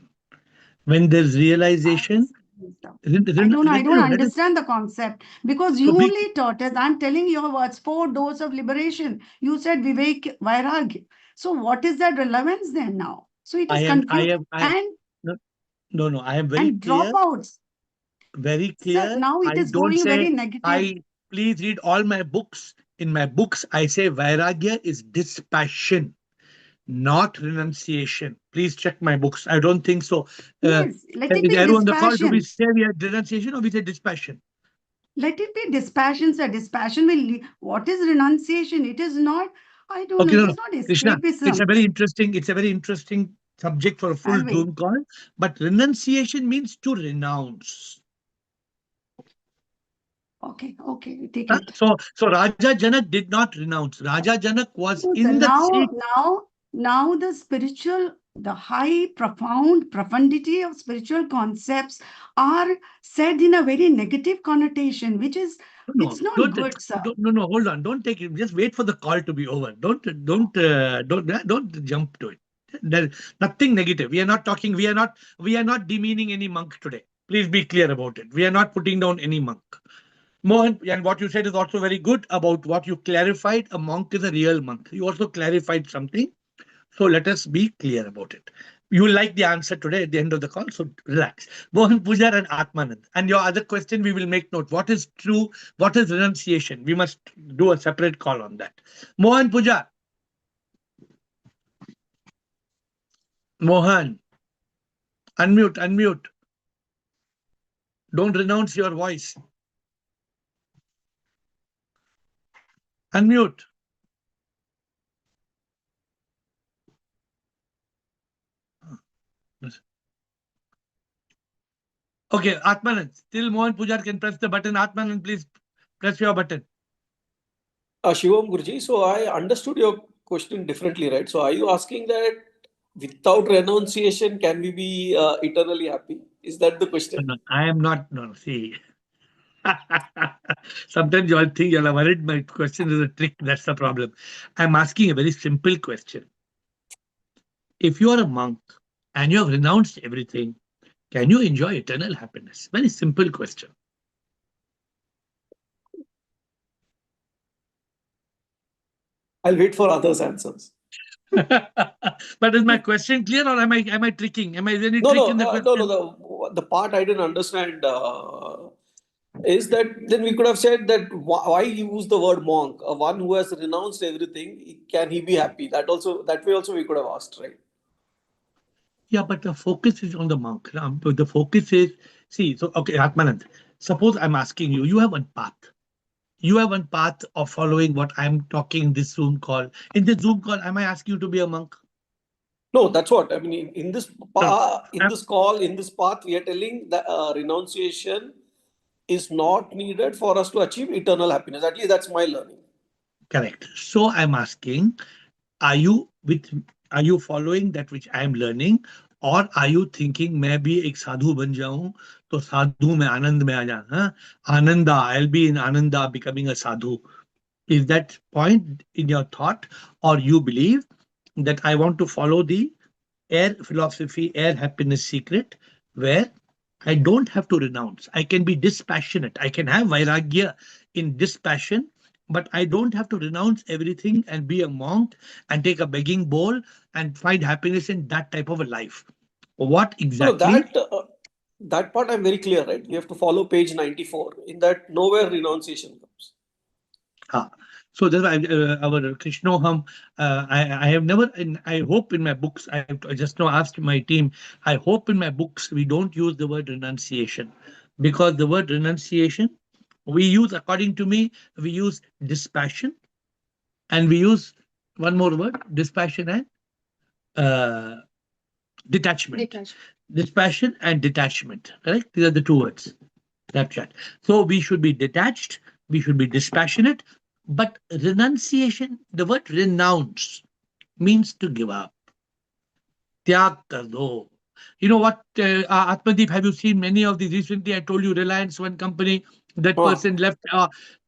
[SPEAKER 1] When there's realization,
[SPEAKER 3] I don't
[SPEAKER 1] let us
[SPEAKER 3] understand the concept because
[SPEAKER 1] so
[SPEAKER 3] you
[SPEAKER 1] be.
[SPEAKER 3] only taught us. I'm telling your words, 4 doors of liberation. You said Vivek Vairagya. So what is that relevance then now? So it is
[SPEAKER 1] I
[SPEAKER 3] confused
[SPEAKER 1] am I no no I am very
[SPEAKER 3] and
[SPEAKER 1] clear,
[SPEAKER 3] dropouts.
[SPEAKER 1] very
[SPEAKER 3] So
[SPEAKER 1] clear.
[SPEAKER 3] now it
[SPEAKER 1] I
[SPEAKER 3] is
[SPEAKER 1] don't
[SPEAKER 3] going
[SPEAKER 1] say
[SPEAKER 3] very negative.
[SPEAKER 1] I please read all my books. In my books, I say Vairagya is dispassion, not renunciation. Please check my books. I don't think so.
[SPEAKER 3] Yes, let it
[SPEAKER 1] Is
[SPEAKER 3] be
[SPEAKER 1] everyone on the call? Do we
[SPEAKER 3] dispassion.
[SPEAKER 1] say we have renunciation or we say dispassion?
[SPEAKER 3] Let it be dispassion, sir. Dispassion will lead. What is renunciation? It is not, I don't know,
[SPEAKER 1] Okay,
[SPEAKER 3] it
[SPEAKER 1] no,
[SPEAKER 3] is
[SPEAKER 1] no.
[SPEAKER 3] not
[SPEAKER 1] Krishna,
[SPEAKER 3] escapism.
[SPEAKER 1] it's a very interesting subject for a full
[SPEAKER 3] I'll wait.
[SPEAKER 1] Zoom call. But renunciation means to renounce.
[SPEAKER 3] Okay, okay, take it.
[SPEAKER 1] So Raja Janak did not renounce. Raja Janak was
[SPEAKER 3] No, sir.
[SPEAKER 1] in the seat.
[SPEAKER 3] Now the spiritual, the high, profound profundity of spiritual concepts are said in a very negative connotation, which is,
[SPEAKER 1] No,
[SPEAKER 3] it's not good, sir.
[SPEAKER 1] no, hold on. Don't take it. Just wait for the call to be over. Don't jump to it. There's nothing negative. We are not talking. We are not demeaning any monk today. Please be clear about it. We are not putting down any monk. Mohan, and what you said is also very good about what you clarified. A monk is a real monk. You also clarified something. So let us be clear about it. You will like the answer today at the end of the call, so relax. Mohan Pujar and Atmanand. And your other question, we will make note. What is true? What is renunciation? We must do a separate call on that. Mohan Pujar. Mohan. Unmute. Don't renounce your voice. Unmute. Okay, Atmanand. Still Mohan Pujar can press the button. Atmanand, please press your button.
[SPEAKER 4] Shivam Guruji, so I understood your question differently, right? So are you asking that without renunciation, can we be eternally happy? Is that the question?
[SPEAKER 1] No, I am not. No, see. Sometimes you all think you're worried my question is a trick. That's the problem. I'm asking a very simple question. If you are a monk and you have renounced everything, can you enjoy eternal happiness? Very simple question.
[SPEAKER 4] I'll wait for others' answers.
[SPEAKER 1] But is my question clear, or am I tricking? Am I any
[SPEAKER 4] No,
[SPEAKER 1] trick
[SPEAKER 4] no,
[SPEAKER 1] in the
[SPEAKER 4] no,
[SPEAKER 1] question?
[SPEAKER 4] no. The part I didn't understand is that then we could have said that why use the word monk? One who has renounced everything, can he be happy? That way also we could have asked, right?
[SPEAKER 1] Yeah, but the focus is on the monk. But the focus is, see, so okay, Atmanand, suppose I'm asking you, you have one path. You have one path of following what I'm talking in this Zoom call. In this Zoom call, am I asking you to be a monk?
[SPEAKER 4] No, that's what I mean. In this
[SPEAKER 1] No.
[SPEAKER 4] in this call, in this path, we are telling that renunciation is not needed for us to achieve eternal happiness. At least that's my learning.
[SPEAKER 1] Correct. So I'm asking, are you with are you following that which I am learning, or are you thinking मैं भी एक साधु बन जाऊं तो साधु में आनंद में आ जाऊं, हाँ? Ananda, I'll be in Ananda becoming a sadhu. Is that point in your thought, or you believe that I want to follow the AiR philosophy, AiR happiness secret, where I don't have to renounce. I can be dispassionate. I can have vairagya in dispassion, but I don't have to renounce everything and be a monk and take a begging bowl and find happiness in that type of a life. What
[SPEAKER 4] No,
[SPEAKER 1] exactly?
[SPEAKER 4] that part I'm very clear, right? We have to follow page 94. In that, nowhere renunciation comes.
[SPEAKER 1] Ah, so that's why our Krishnoham, I have never, and I hope in my books, I just now asked my team, I hope in my books we don't use the word renunciation, because the word renunciation, we use, according to me, we use dispassion, and we use one more word, dispassion and uh, detachment. Dispassion and detachment, correct? These are the two words. Snapchat. So we should be detached, we should be dispassionate, but renunciation, the word renounce means to give up. त्याग कर दो. You know what, Atmadeep, have you seen many of these recently? I told you Reliance, one company, that
[SPEAKER 4] Ah.
[SPEAKER 1] person left.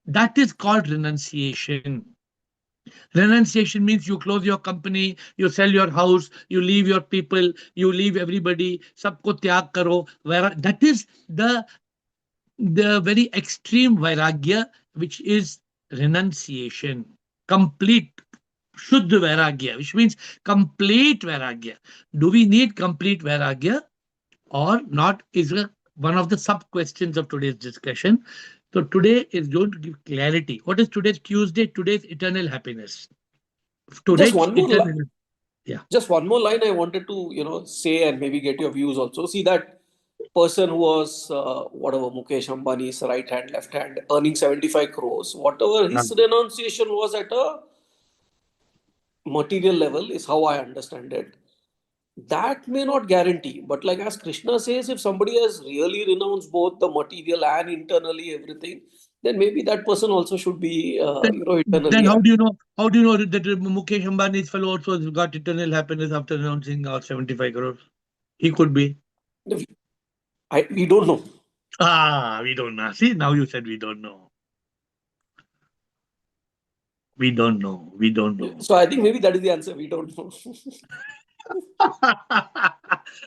[SPEAKER 1] That is called renunciation. Renunciation means you close your company, you sell your house, you leave your people, you leave everybody. Sabko त्याग करो. That is the very extreme vairagya, which is renunciation, complete Shuddha Vairagya, which means complete Vairagya. Do we need complete Vairagya or not? Is one of the sub questions of today's discussion. So today is going to give clarity. What is today's Tuesday? Today's eternal happiness.
[SPEAKER 4] Just
[SPEAKER 1] Today's
[SPEAKER 4] one more
[SPEAKER 1] eternal. Yeah.
[SPEAKER 4] Just one more line I wanted to say and maybe get your views also. See that person who was whatever Mukesh Ambani's right hand, left hand, earning 75 crores. Whatever his renunciation was at a material level is how I understand it. That may not guarantee, but like as Krishna says, if somebody has really renounced both the material and internally everything, then maybe that person also should be
[SPEAKER 1] Then
[SPEAKER 4] eternally
[SPEAKER 1] how
[SPEAKER 4] happy.
[SPEAKER 1] do you know? How do you know that Mukesh Ambani's fellow also has got eternal happiness after renouncing our 75 crores? He could be.
[SPEAKER 4] We don't know.
[SPEAKER 1] We don't know. See, now you said we don't know. We don't know. We don't know.
[SPEAKER 4] So I think maybe that is the answer. We don't know.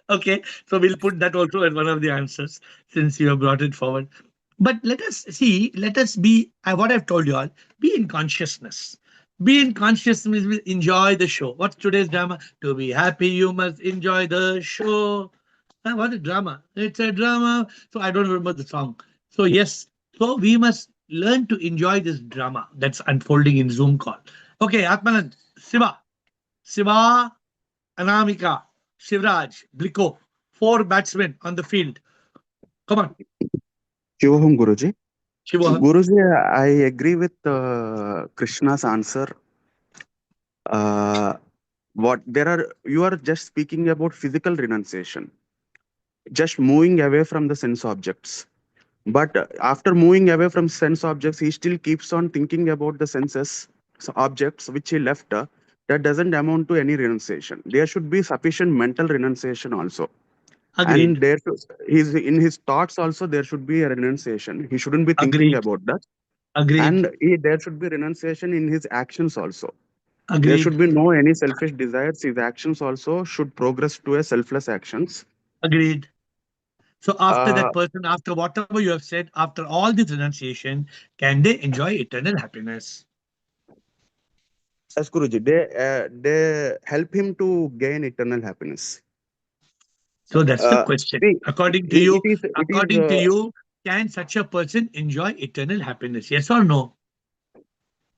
[SPEAKER 1] Okay, so we'll put that also as one of the answers since you have brought it forward. But let us see, let us be, what I've told you all, be in consciousness. Be in consciousness means enjoy the show. What's today's drama? To be happy, you must enjoy the show. What is drama? It's a drama. So I don't remember the song. So yes, so we must learn to enjoy this drama that's unfolding in Zoom call. Okay, Atmanand, Siva, Anamika, Shivraj, Bliko, 4 batsmen on the field. Come on.
[SPEAKER 11] Shivoham Guruji.
[SPEAKER 1] Shivoham.
[SPEAKER 11] Guruji, I agree with Krishna's answer. You are just speaking about physical renunciation, just moving away from the sense objects. But after moving away from sense objects, he still keeps on thinking about the senses objects which he left. That doesn't amount to any renunciation. There should be sufficient mental renunciation also.
[SPEAKER 1] Agreed.
[SPEAKER 11] And in his thoughts also there should be a renunciation. He shouldn't be thinking
[SPEAKER 1] Agreed.
[SPEAKER 11] about that.
[SPEAKER 1] Agreed.
[SPEAKER 11] And there should be renunciation in his actions also. There should
[SPEAKER 1] Agreed.
[SPEAKER 11] be no any selfish desires. His actions also should progress to a selfless actions.
[SPEAKER 1] Agreed. So after
[SPEAKER 11] Uh,
[SPEAKER 1] that person, after whatever you have said, after all this renunciation, can they enjoy eternal happiness?
[SPEAKER 11] As Guruji, they help him to gain eternal happiness.
[SPEAKER 1] So that's the question.
[SPEAKER 11] See,
[SPEAKER 1] According to you,
[SPEAKER 11] it is
[SPEAKER 1] can such a person enjoy eternal happiness? Yes or no?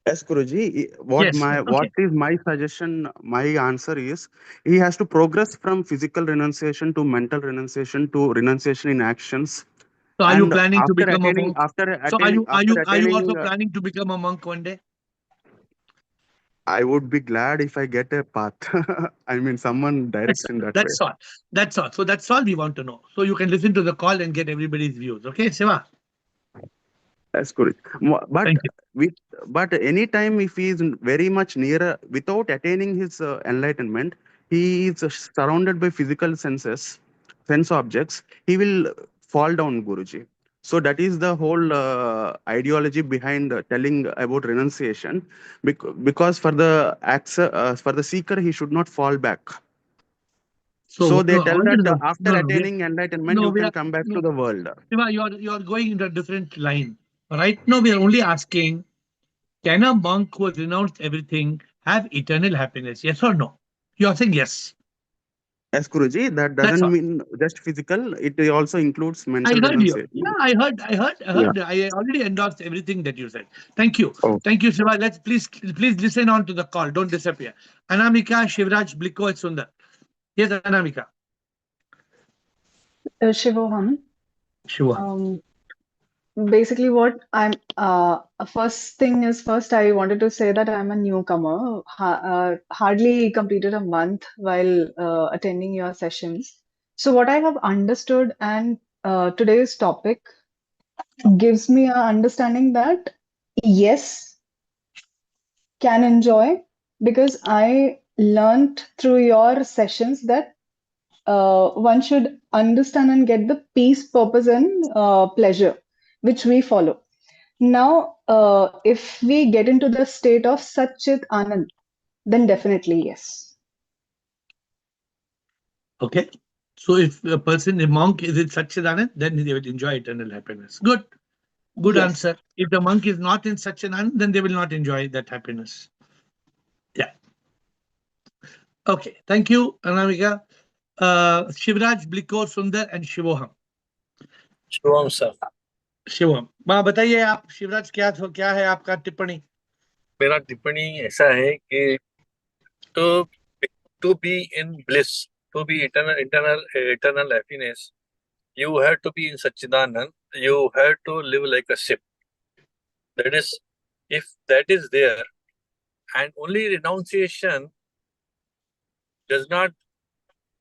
[SPEAKER 11] Yes, Guruji.
[SPEAKER 1] Yes.
[SPEAKER 11] What
[SPEAKER 1] Okay.
[SPEAKER 11] is my suggestion? My answer is he has to progress from physical renunciation to mental renunciation to renunciation in actions.
[SPEAKER 1] So are you
[SPEAKER 11] And
[SPEAKER 1] planning to become a monk? So
[SPEAKER 11] after
[SPEAKER 1] are you
[SPEAKER 11] attaining,
[SPEAKER 1] also planning to become a monk one day?
[SPEAKER 11] I would be glad if I get a path. I mean, someone
[SPEAKER 1] That's
[SPEAKER 11] directs in that way.
[SPEAKER 1] that's all. That's all. So that's all we want to know. So you can listen to the call and get everybody's views. Okay, Siva.
[SPEAKER 11] That's good. But
[SPEAKER 1] Thank you.
[SPEAKER 11] with but anytime if he is very much nearer without attaining his enlightenment, he is surrounded by physical sense objects. He will fall down, Guruji. So that is the whole ideology behind telling about renunciation, because for the seeker he should not fall back. So
[SPEAKER 1] So
[SPEAKER 11] they
[SPEAKER 1] no,
[SPEAKER 11] tell
[SPEAKER 1] all
[SPEAKER 11] that
[SPEAKER 1] this,
[SPEAKER 11] after
[SPEAKER 1] no, no,
[SPEAKER 11] attaining enlightenment,
[SPEAKER 1] no,
[SPEAKER 11] you
[SPEAKER 1] we
[SPEAKER 11] can
[SPEAKER 1] are
[SPEAKER 11] come back to
[SPEAKER 1] no,
[SPEAKER 11] the world.
[SPEAKER 1] Siva, you're going into a different line. Right now, we are only asking, can a monk who has renounced everything have eternal happiness? Yes or no? You are saying yes.
[SPEAKER 11] Yes, Guruji, that
[SPEAKER 1] That's
[SPEAKER 11] doesn't
[SPEAKER 1] all.
[SPEAKER 11] mean just physical, it also includes
[SPEAKER 1] I
[SPEAKER 11] mental
[SPEAKER 1] heard you. Yeah,
[SPEAKER 11] renunciation.
[SPEAKER 1] I
[SPEAKER 11] Yeah.
[SPEAKER 1] heard. I already endorsed everything that you said. Thank you.
[SPEAKER 11] Oh,
[SPEAKER 1] Thank you, Shiva. Let's please listen on to the call. Don't disappear. Anamika, Shivraj, Bliko, and Sundar. Yes, Anamika.
[SPEAKER 12] Shivoham.
[SPEAKER 1] Shiva.
[SPEAKER 12] Basically, what I'm first thing is first, I wanted to say that I'm a newcomer, hardly completed a month while attending your sessions. So, what I have understood and today's topic gives me a understanding that yes, can enjoy, because I learned through your sessions that one should understand and get the peace, purpose, and pleasure which we follow. Now, if we get into the state of Satchit Anand, then definitely yes.
[SPEAKER 1] Okay. So if a person, a monk is in Satchidanand, then they will enjoy eternal happiness. Good. Good
[SPEAKER 12] Yes.
[SPEAKER 1] answer. If the monk is not in Satchidanand, then they will not enjoy that happiness. Yeah. Okay. Thank you, Anamika. Shivraj, Bliko, Sundar, and Shivoham.
[SPEAKER 13] Shubham sir,
[SPEAKER 1] Shivam, बताइए आप शिवराज, क्या है आपका टिप्पणी?
[SPEAKER 13] मेरा टिप्पणी ऐसा है कि to to be in bliss, to be eternal happiness, you have to be in Satchidanand. You have to live like a ship. That is, if that is there, and only renunciation does not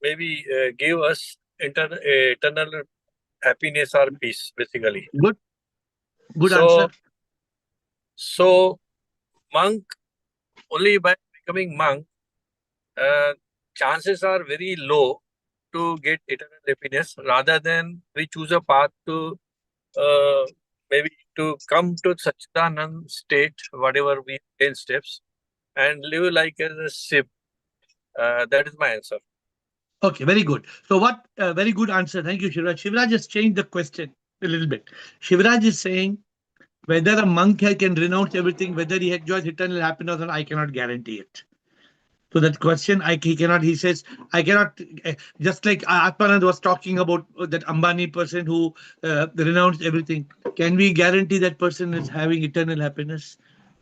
[SPEAKER 13] maybe give us eternal happiness or peace, basically.
[SPEAKER 1] Good answer.
[SPEAKER 13] So monk, only by becoming monk, chances are very low to get eternal happiness, rather than we choose a path to maybe to come to Satchidanand state, whatever we 10 steps, and live like a ship. That is my answer.
[SPEAKER 1] Okay, very good. So very good answer. Thank you, Shivraj. Shivraj has changed the question a little bit. Shivraj is saying whether a monk can renounce everything, whether he enjoys eternal happiness, or I cannot guarantee it. So that question, he says, I cannot, just like Atmanand was talking about that Ambani person who renounced everything. Can we guarantee that person is having eternal happiness?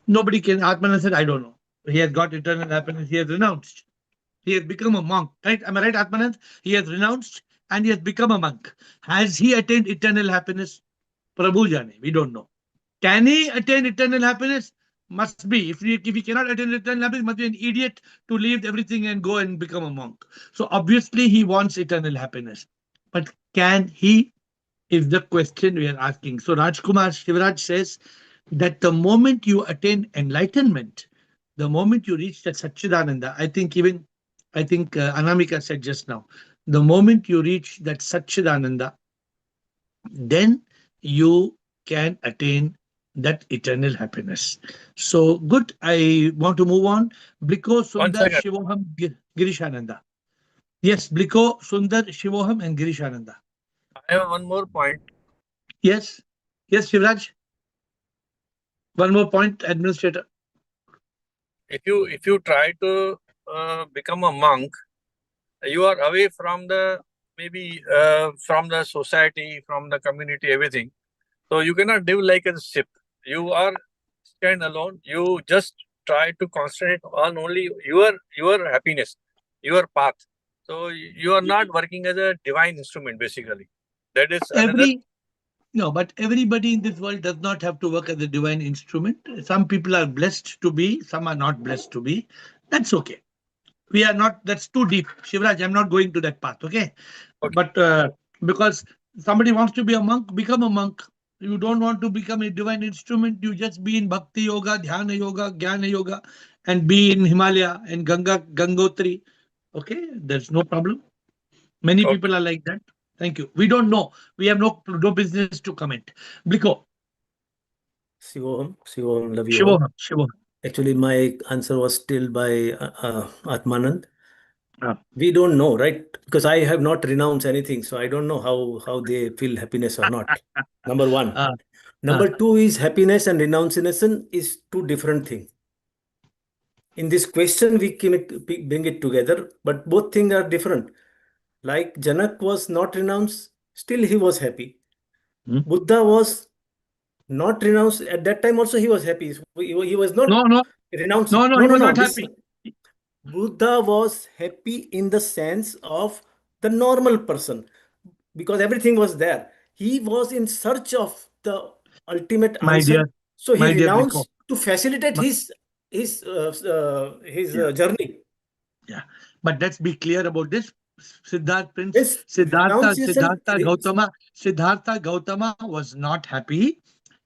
[SPEAKER 1] Nobody can. Atmanand said, I don't know. He has got eternal happiness. He has renounced. He has become a monk. Right? Am I right, Atmanand? He has renounced and he has become a monk. Has he attained eternal happiness? Prabhu Jane, we don't know. Can he attain eternal happiness? Must be. If he cannot attain eternal happiness, must be an idiot to leave everything and go and become a monk. So obviously he wants eternal happiness. But can he, is the question we are asking. So Rajkumar Shivraj says that the moment you attain enlightenment, the moment you reach that Satchidananda, I think Anamika said just now, the moment you reach that Satchidananda, then you can attain that eternal happiness. So good. I want to move on. Bliko,
[SPEAKER 13] 1
[SPEAKER 1] Sundar,
[SPEAKER 13] second.
[SPEAKER 1] Shivoham, Girishananda. Yes, Bliko, Sundar, Shivoham, and Girishananda.
[SPEAKER 13] I have one more point.
[SPEAKER 1] Yes. Yes, Shivraj. One more point, Administrator.
[SPEAKER 13] if you try to become a monk, you are away from the maybe from the society, from the community, everything. So you cannot live like a ship. You are stand alone. You just try to concentrate on only your happiness, your path. So you are not working as a divine instrument, basically. That is another.
[SPEAKER 1] No, but everybody in this world does not have to work as a divine instrument. Some people are blessed to be, some are not blessed to be. That's okay. We are not, that's too deep. Shivraj, I'm not going to that path, okay?
[SPEAKER 13] Okay.
[SPEAKER 1] But because somebody wants to be a monk, become a monk. You don't want to become a divine instrument, you just be in Bhakti Yoga, Dhyana Yoga, Jnana Yoga, and be in Himalaya and Gangotri. Okay, there's no problem. Many
[SPEAKER 13] Okay.
[SPEAKER 1] people are like that. Thank you. We don't know. We have no business to comment. Bliko.
[SPEAKER 14] Shivoham, love you all.
[SPEAKER 1] Shivoham.
[SPEAKER 14] Actually, my answer was still by Atmanand.
[SPEAKER 1] Ah.
[SPEAKER 14] We don't know, right? Because I have not renounced anything, so I don't know how they feel happiness or not. Number one. Number two is happiness and renunciation is two different things. In this question, we can bring it together, but both things are different. Like Janak was not renounced, still he was happy. Buddha was not renounced. At that time also he was happy. He was not renouncing.
[SPEAKER 1] No, he was not happy.
[SPEAKER 14] Buddha was happy in the sense of the normal person because everything was there. He was in search of the ultimate answer. So he renounced to facilitate his journey.
[SPEAKER 1] Yeah, but let's be clear about this. Siddhartha Prince,
[SPEAKER 14] Yes,
[SPEAKER 1] Siddhartha Gautama was not happy.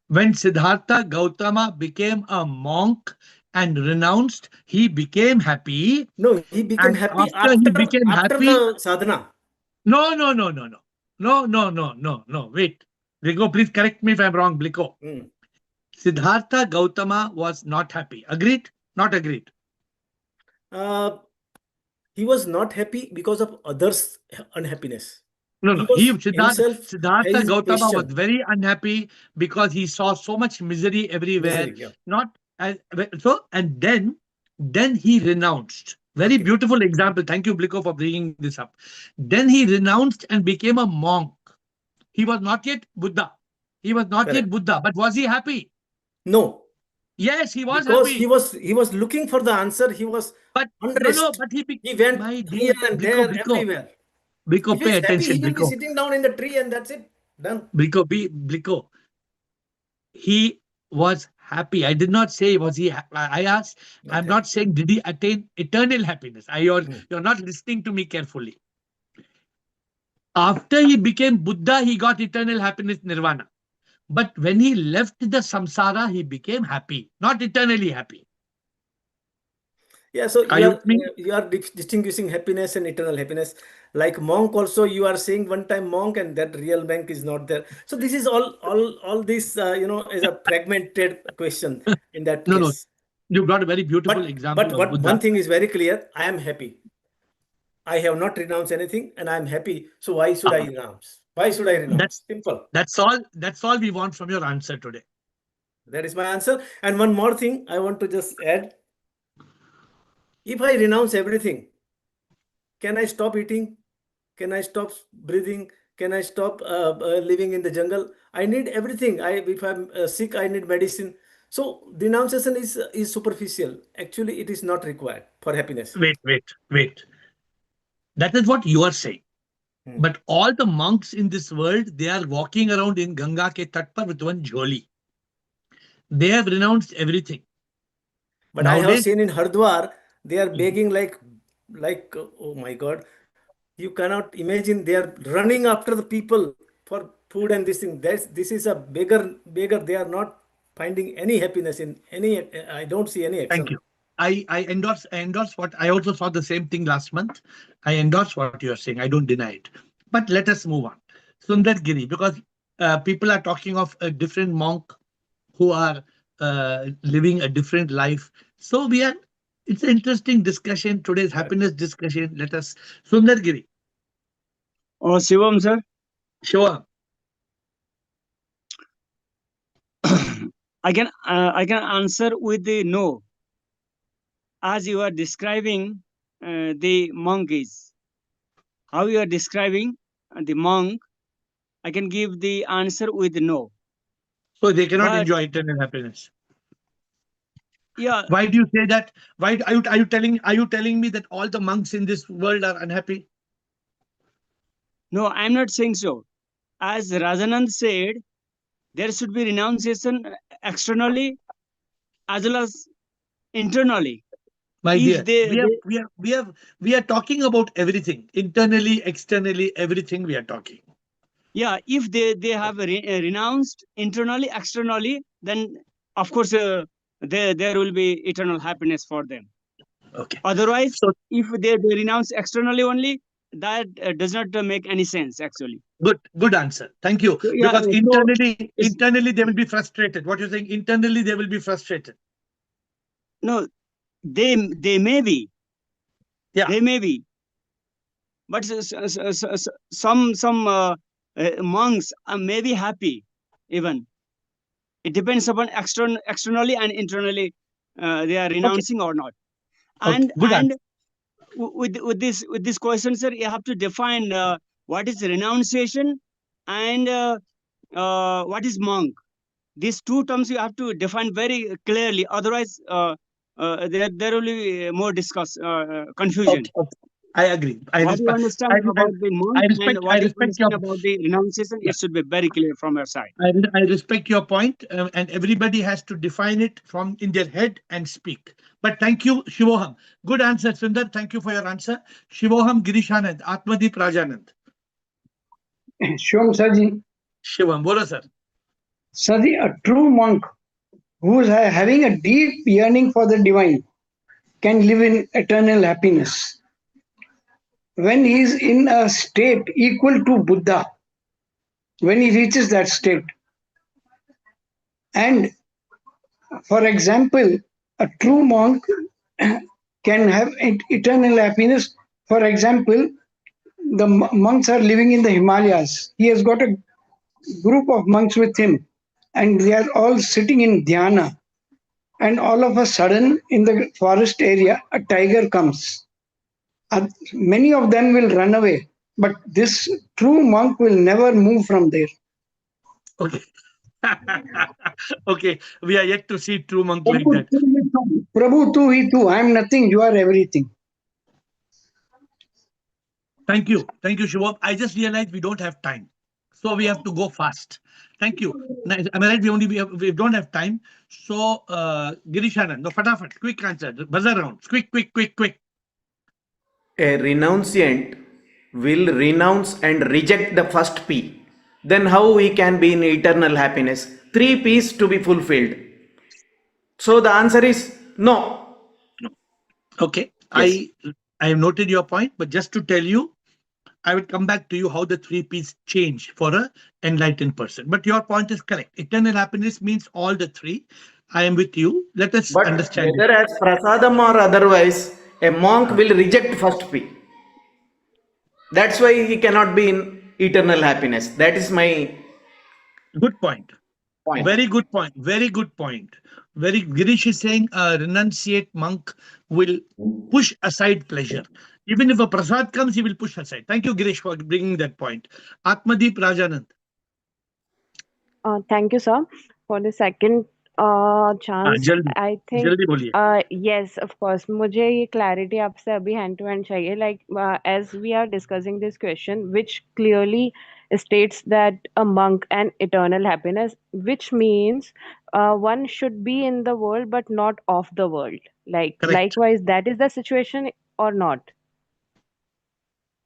[SPEAKER 1] When Siddhartha Gautama became a monk and renounced, he became happy.
[SPEAKER 14] No, he became happy
[SPEAKER 1] after he became
[SPEAKER 14] after
[SPEAKER 1] happy.
[SPEAKER 14] the sadhana.
[SPEAKER 1] No. Wait. Bliko, please correct me if I'm wrong, Bliko. Siddhartha Gautama was not happy. Agreed? Not agreed?
[SPEAKER 14] He was not happy because of others' unhappiness.
[SPEAKER 1] No. Siddhartha Gautama was
[SPEAKER 14] question.
[SPEAKER 1] very unhappy because he saw so much misery everywhere.
[SPEAKER 14] Misery, yeah.
[SPEAKER 1] Not as, so, and then he renounced. Very beautiful example. Thank you, Bliko, for bringing this up. Then he renounced and became a monk. He was not yet Buddha. Yet Buddha. But was he happy?
[SPEAKER 14] No.
[SPEAKER 1] Yes, he was
[SPEAKER 14] because
[SPEAKER 1] happy.
[SPEAKER 14] He was looking for the answer. He was under rest.
[SPEAKER 1] But
[SPEAKER 14] he went here and there, everywhere.
[SPEAKER 1] Bliko,
[SPEAKER 14] if
[SPEAKER 1] pay
[SPEAKER 14] he's happy,
[SPEAKER 1] attention.
[SPEAKER 14] he will be sitting down in the tree and that's it. Done.
[SPEAKER 1] Bliko. He was happy. I did not say was he. I asked. I'm not saying did he attain eternal happiness. You're not listening to me carefully. After he became Buddha, he got eternal happiness, nirvana. But when he left the samsara, he became happy, not eternally happy.
[SPEAKER 14] Yeah, so you are distinguishing happiness and eternal happiness. Like monk also, you are saying one time monk and that real monk is not there. So this is all this is a fragmented question in that case.
[SPEAKER 1] No, you brought a very beautiful example.
[SPEAKER 14] But one thing is very clear: I am happy. I have not renounced anything, and I am happy. So why should I renounce? Why should I renounce? Simple.
[SPEAKER 1] That's all we want from your answer today.
[SPEAKER 14] That is my answer. And one more thing I want to just add. If I renounce everything, can I stop eating? Can I stop breathing? Can I stop living in the jungle? I need everything. If I'm sick, I need medicine. So renunciation is superficial. Actually, it is not required for happiness.
[SPEAKER 1] Wait. That is what you are saying. But all the monks in this world, they are walking around in Ganga ke tat par with one jholi. They have renounced everything.
[SPEAKER 14] But nowadays, I have seen in Hardwar, they are begging like, oh my God, you cannot imagine. They are running after the people for food and this thing. This is a beggar. They are not finding any happiness in any. I don't see any action.
[SPEAKER 1] Thank you. I endorse what I also saw the same thing last month. I endorse what you are saying. I don't deny it. But let us move on. Sundar Giri, because people are talking of a different monk who are living a different life. So it's an interesting discussion. Today's happiness discussion. Let us, Sundar Giri.
[SPEAKER 15] Oh, Shivam, sir.
[SPEAKER 1] Sure.
[SPEAKER 15] I can answer with the no. as you are describing the monk is, how you are describing the monk, I can give the answer with no.
[SPEAKER 1] So they cannot
[SPEAKER 15] But
[SPEAKER 1] enjoy eternal happiness.
[SPEAKER 15] yeah,
[SPEAKER 1] Why do you say that? Why are you telling me that all the monks in this world are unhappy?
[SPEAKER 15] no, I'm not saying so. As Rajanand said, there should be renunciation externally as well as internally.
[SPEAKER 1] My
[SPEAKER 15] If
[SPEAKER 1] dear,
[SPEAKER 15] they, they
[SPEAKER 1] we are talking about everything, internally, externally, everything we are talking.
[SPEAKER 15] yeah, if they have renounced internally, externally, then of course there will be eternal happiness for them.
[SPEAKER 1] Okay.
[SPEAKER 15] Otherwise,
[SPEAKER 1] So
[SPEAKER 15] if they renounce externally only, that does not make any sense actually.
[SPEAKER 1] good answer. Thank you.
[SPEAKER 15] So, yeah,
[SPEAKER 1] Because
[SPEAKER 15] so
[SPEAKER 1] internally they will be frustrated. What you're saying, internally they will be frustrated.
[SPEAKER 15] no, they may be,
[SPEAKER 1] Yeah.
[SPEAKER 15] they may be, but some monks may be happy even. It depends upon externally and internally they are
[SPEAKER 1] Okay.
[SPEAKER 15] renouncing or not.
[SPEAKER 1] Okay.
[SPEAKER 15] And
[SPEAKER 1] Good answer.
[SPEAKER 15] with this question, sir, you have to define what is renunciation and what is monk. These two terms you have to define very clearly. Otherwise, there will be more confusion.
[SPEAKER 1] Okay. Okay. I agree. I
[SPEAKER 15] What you
[SPEAKER 1] respect.
[SPEAKER 15] understand about the monk and
[SPEAKER 1] I
[SPEAKER 15] what you
[SPEAKER 1] respect your.
[SPEAKER 15] understand about the renunciation,
[SPEAKER 1] Yeah.
[SPEAKER 15] it should be very clear from your side.
[SPEAKER 1] I respect your point, and everybody has to define it from in their head and speak. But thank you, Shivoham. Good answer, Sundar. Thank you for your answer. Shivoham Girishanand, Atmadeep Rajanand.
[SPEAKER 16] Shivam Sarji,
[SPEAKER 1] Shivam, bolo sir.
[SPEAKER 16] Sarji, a true monk who is having a deep yearning for the divine can live in eternal happiness. When he is in a state equal to Buddha, when he reaches that state, and for example, a true monk can have eternal happiness. For example, the monks are living in the Himalayas. He has got a group of monks with him, and they are all sitting in dhyana. And all of a sudden, in the forest area, a tiger comes. Many of them will run away, but this true monk will never move from there.
[SPEAKER 1] Okay. Okay. We are yet to see true monk like that.
[SPEAKER 16] Prabhu, tu hi tu. I am nothing. You are everything.
[SPEAKER 1] Thank you. Thank you, Shivam. I just realized we don't have time. So we have to go fast. Thank you. Nice. Am I right? We don't have time. So Girishanand, no, fatafat, quick answer. Buzzer round. Quick.
[SPEAKER 17] A renunciant will renounce and reject the first P. Then how he can be in eternal happiness? Three P's to be fulfilled. So the answer is no.
[SPEAKER 1] Okay.
[SPEAKER 17] Yes.
[SPEAKER 1] I have noted your point, but just to tell you, I will come back to you how the three P's change for a enlightened person. But your point is correct. Eternal happiness means all the three. I am with you. Let us
[SPEAKER 17] But
[SPEAKER 1] understand
[SPEAKER 17] whether
[SPEAKER 1] it.
[SPEAKER 17] as prasadam or otherwise, a monk will reject first P. That's why he cannot be in eternal happiness. That is my
[SPEAKER 1] Good point.
[SPEAKER 17] point.
[SPEAKER 1] Very good point. Very good point. Very Girish is saying a renunciate monk will push aside pleasure. Even if a prasad comes, he will push aside. Thank you, Girish, for bringing that point. Atmadeep Rajanand.
[SPEAKER 9] Thank you, sir, for the second chance.
[SPEAKER 1] जल्दी
[SPEAKER 9] I think,
[SPEAKER 1] जल्दी बोलिए.
[SPEAKER 9] yes, of course. मुझे ये clarity आपसे अभी hand to hand चाहिए. Like, as we are discussing this question, which clearly states that a monk and eternal happiness, which means one should be in the world but not of the world. Like,
[SPEAKER 1] Correct.
[SPEAKER 9] likewise, that is the situation or not?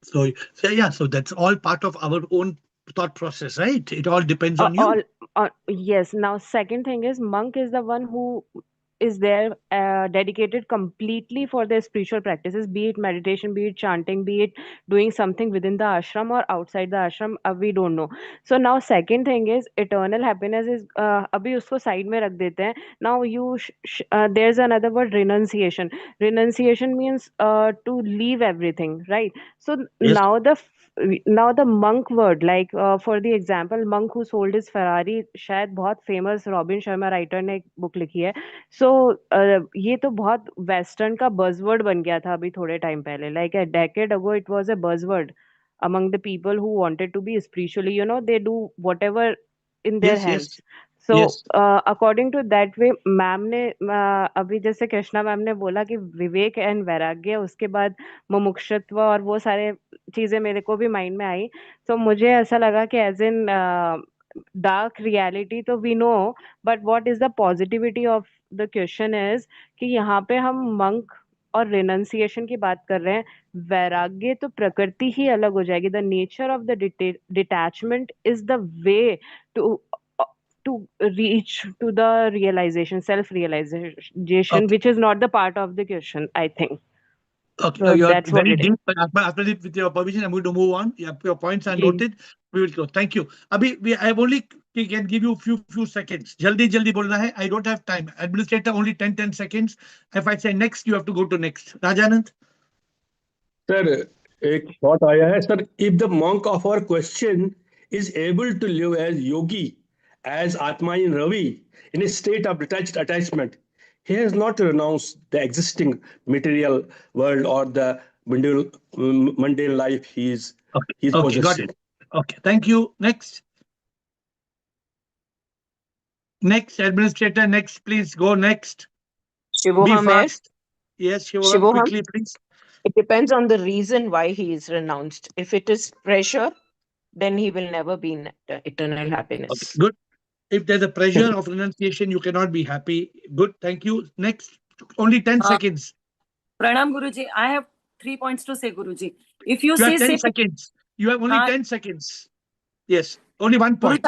[SPEAKER 1] So yeah, so that's all part of our own thought process, right? It all depends on you.
[SPEAKER 9] All yes. Now, second thing is monk is the one who is there dedicated completely for their spiritual practices, be it meditation, be it chanting, be it doing something within the ashram or outside the ashram, we don't know. So now second thing is eternal happiness is अभी उसको side में रख देते हैं. Now there's another word, renunciation. Renunciation means to leave everything, right? So
[SPEAKER 1] Yes.
[SPEAKER 9] now the monk word, like for the example, monk who sold his Ferrari, शायद बहुत famous robin Sharma writer ने एक बुक लिखी है. So ये तो बहुत western का बजवर्ड बन गया था अभी थोड़े टाइम पहले, like a decade ago it was a buzzword among the people who wanted to be spiritually, you know, they do whatever in their
[SPEAKER 1] Yes,
[SPEAKER 9] hands.
[SPEAKER 1] yes,
[SPEAKER 9] So
[SPEAKER 1] yes.
[SPEAKER 9] according to that way, ma'am ने अभी जैसे Krishna ma'am ने बोला कि विवेक and वैराग्य, उसके बाद मुमुक्षुत्व और वो सारे चीजें मेरे को भी माइंड में आई. तो मुझे ऐसा लगा कि एज इन डार्क रियलिटी तो we know, but what is the positivity of the question is कि यहाँ पे हम मंक और रिनंसिएशन की बात कर रहे हैं. वैराग्य तो प्रकृति ही अलग हो जाएगी. The nature of the detachment is the way to to reach to the realization, self realization,
[SPEAKER 1] Okay.
[SPEAKER 9] which is not the part of the question, I think.
[SPEAKER 1] Okay,
[SPEAKER 9] So
[SPEAKER 1] you're
[SPEAKER 9] that's what
[SPEAKER 1] very
[SPEAKER 9] it is.
[SPEAKER 1] deep, but after this, with your permission, I'm going to move on. Your points are
[SPEAKER 9] ji.
[SPEAKER 1] noted. We will go. Thank you. Abhi, I only can give you few seconds. Jaldi bolna hai. I don't have time. Administrator, only 10 seconds. If I say next, you have to go to next. Rajanand?
[SPEAKER 7] Sir एक thought आया है sir. If the monk of our question is able to live as yogi, as Atma in Ravi, in a state of detached attachment, he has not renounced the existing material world or the mundane life he is
[SPEAKER 1] Okay, got
[SPEAKER 7] possessing.
[SPEAKER 1] it. Okay, thank you. Next. Next, administrator, next, please go next. Be
[SPEAKER 18] Shivoham,
[SPEAKER 1] fast. Yes, Shivam,
[SPEAKER 18] Shivoham,
[SPEAKER 1] quickly, please.
[SPEAKER 18] it depends on the reason why he is renounced. If it is pressure, then he will never be in eternal
[SPEAKER 1] Okay,
[SPEAKER 18] happiness.
[SPEAKER 1] good. If there's a pressure of renunciation, you cannot be happy. Good, thank you. Next, only 10 seconds.
[SPEAKER 19] Pranam Guruji, I have 3 points to say, Guruji. If you
[SPEAKER 1] You have
[SPEAKER 19] say
[SPEAKER 1] 10 seconds. You have only 10 seconds. Yes, only one point.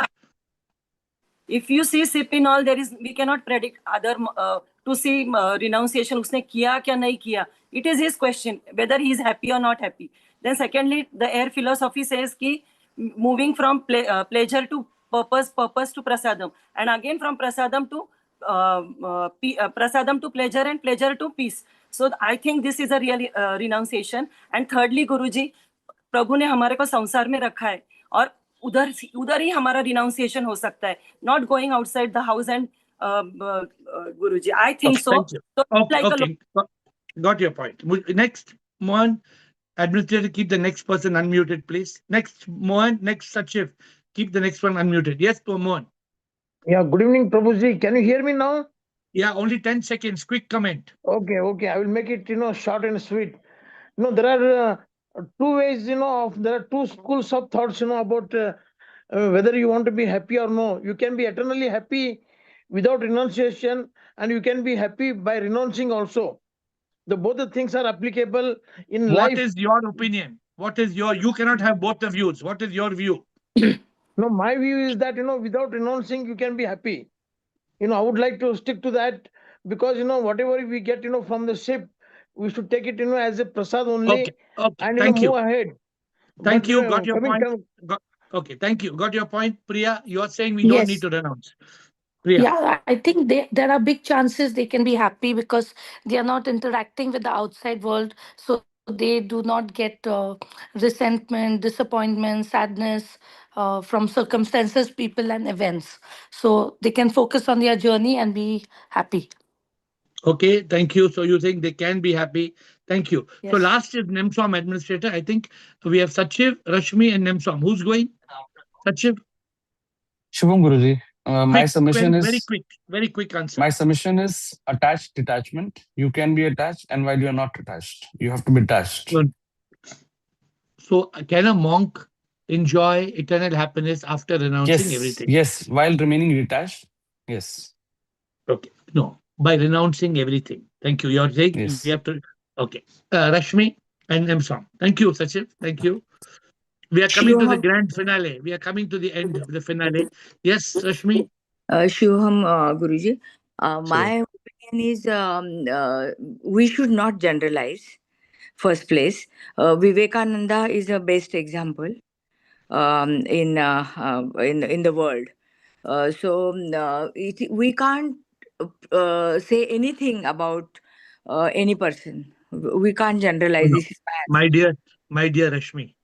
[SPEAKER 19] if you see sip in all, we cannot predict other to see renunciation उसने किया क्या नहीं किया. It is his question whether he is happy or not happy. Then secondly, the AiR philosophy says कि moving from pleasure to purpose to prasadam, and again from prasadam to pleasure and pleasure to peace. So I think this is a real renunciation. And thirdly, Guruji, प्रभु ने हमारे को संसार में रखा है और उधर ही हमारा रिनाउंसिएशन हो सकता है, not going outside the house. And Guruji, I think so.
[SPEAKER 1] Okay, got your point. Next, Mohan, administrator, keep the next person unmuted, please. Next, Mohan, next Sachiv, keep the next one unmuted. Yes, Mohan.
[SPEAKER 20] Yeah, good evening, Prabhuji. Can you hear me now?
[SPEAKER 1] Yeah, only 10 seconds. Quick comment.
[SPEAKER 20] Okay. I will make it, short and sweet. There are two ways, there are two schools of thoughts, about whether you want to be happy or no. You can be eternally happy without renunciation, and you can be happy by renouncing also. Both the things are applicable in life.
[SPEAKER 1] What is your opinion? You cannot have both the views. What is your view?
[SPEAKER 20] No, my view is that, without renouncing, you can be happy. I would like to stick to that, because, whatever we get, from the ship, we should take it, as a prasad only.
[SPEAKER 1] Okay.
[SPEAKER 20] And,
[SPEAKER 1] Thank you.
[SPEAKER 20] move ahead.
[SPEAKER 1] Thank you. Got your point. Okay, thank you. Got your point. Priya, you are saying we don't need
[SPEAKER 21] Yes.
[SPEAKER 1] to renounce. Priya.
[SPEAKER 21] Yeah, I think there are big chances they can be happy because they are not interacting with the outside world. So they do not get resentment, disappointment, sadness from circumstances, people, and events. So they can focus on their journey and be happy.
[SPEAKER 1] Okay, thank you. So you think they can be happy. Thank you.
[SPEAKER 21] Yes.
[SPEAKER 1] So last is NEMSOM administrator. I think we have Sachiv, Rashmi, and NEMSOM. Who's going? Sachiv?
[SPEAKER 22] Shivam Guruji, my submission is
[SPEAKER 1] very quick answer.
[SPEAKER 22] My submission is attached detachment. You can be attached, and while you are not attached, you have to be attached.
[SPEAKER 1] So can a monk enjoy eternal happiness after renouncing everything?
[SPEAKER 22] Yes, while remaining detached. Yes.
[SPEAKER 1] Okay. No, by renouncing everything. Thank you. You're saying we have to. Okay. Rashmi and NEMSOM. Thank you, Sachiv. Thank you. We are coming to the grand finale. We are coming to the end of the finale. Yes, Rashmi?
[SPEAKER 23] Shivoham, Guruji. My opinion is we should not generalize, first place. Vivekananda is a best example in the world. We can't say anything about any person. We can't generalize.
[SPEAKER 1] No.
[SPEAKER 23] This is bad.
[SPEAKER 1] My dear Rashmi,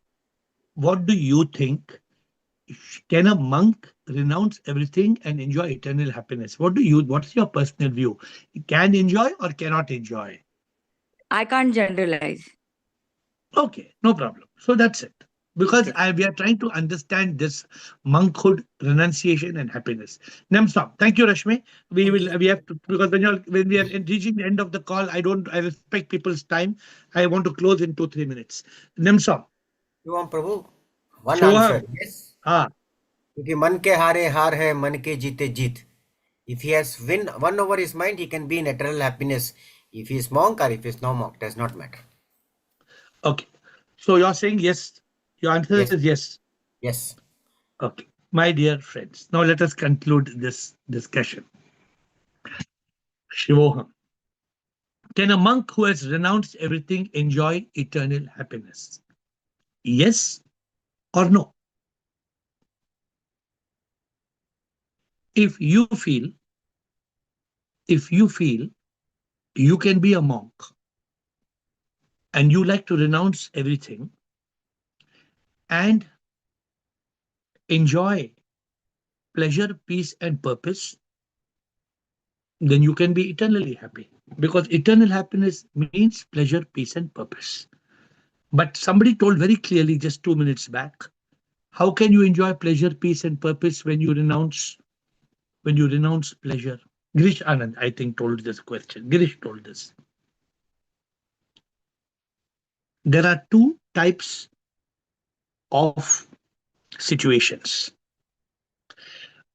[SPEAKER 1] what do you think can a monk renounce everything and enjoy eternal happiness? What's your personal view? Can enjoy or cannot enjoy?
[SPEAKER 23] I can't generalize.
[SPEAKER 1] Okay, no problem. So that's it. Because
[SPEAKER 23] Okay.
[SPEAKER 1] we are trying to understand this monkhood, renunciation, and happiness. Namsam, thank you, Rashmi. We have to, because when we are reaching the end of the call, I respect people's time. I want to close in 2-3 minutes. Namsam.
[SPEAKER 2] Shivam Prabhu, one
[SPEAKER 1] Shivam.
[SPEAKER 2] Answer, yes.
[SPEAKER 1] Ah.
[SPEAKER 2] क्योंकि मन के हारे हार है, मन के जीते जीत। If he has won over his mind, he can be in eternal happiness. If he is monk or if he is no monk, does not matter.
[SPEAKER 1] Okay. So you're saying yes. Your answer
[SPEAKER 2] Yes.
[SPEAKER 1] is yes.
[SPEAKER 2] Yes.
[SPEAKER 1] Okay. My dear friends, now let us conclude this discussion. Shivoham. Can a monk who has renounced everything enjoy eternal happiness? Yes or no? If you feel you can be a monk and you like to renounce everything and enjoy pleasure, peace, and purpose, then you can be eternally happy. Because eternal happiness means pleasure, peace, and purpose. But somebody told very clearly just 2 minutes back, how can you enjoy pleasure, peace, and purpose when you renounce pleasure? Girish Anand, I think, told this question. Girish told this. There are two types of situations.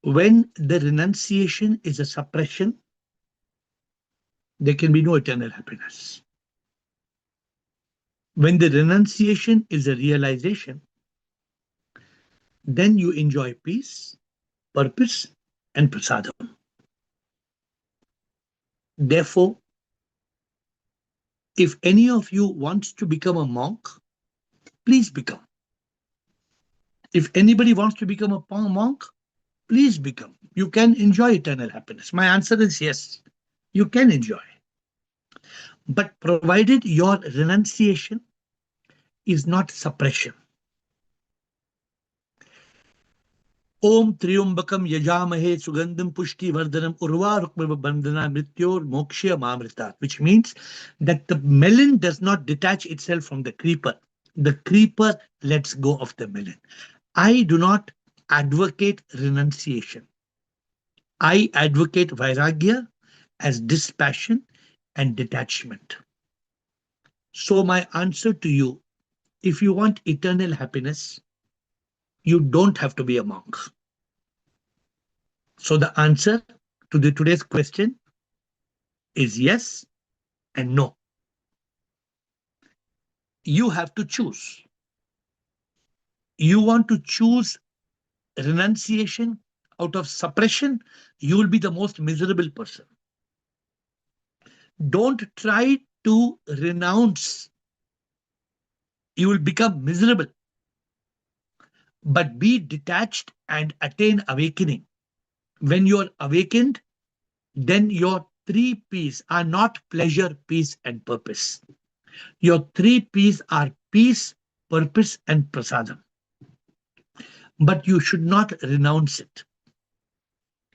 [SPEAKER 1] When the renunciation is a suppression, there can be no eternal happiness. When the renunciation is a realization, then you enjoy peace, purpose, and prasadam. Therefore, if any of you wants to become a monk, please become. If anybody wants to become a monk, please become. You can enjoy eternal happiness. My answer is yes, you can enjoy. But provided your renunciation is not suppression. Om Triumbakam Yajamahe Sugandham Pushti Vardhanam Urva Rukmiva Bandhana Mrityor Mokshya Mamrita, which means that the melon does not detach itself from the creeper. The creeper lets go of the melon. I do not advocate renunciation. I advocate vairagya as dispassion and detachment. So my answer to you, if you want eternal happiness, you don't have to be a monk. So the answer to today's question is yes and no. You have to choose. You want to choose renunciation out of suppression, you will be the most miserable person. Don't try to renounce. You will become miserable. But be detached and attain awakening. When you're awakened, then your 3 P's are not pleasure, peace, and purpose. Your 3 P's are peace, purpose, and prasadam. But you should not renounce it.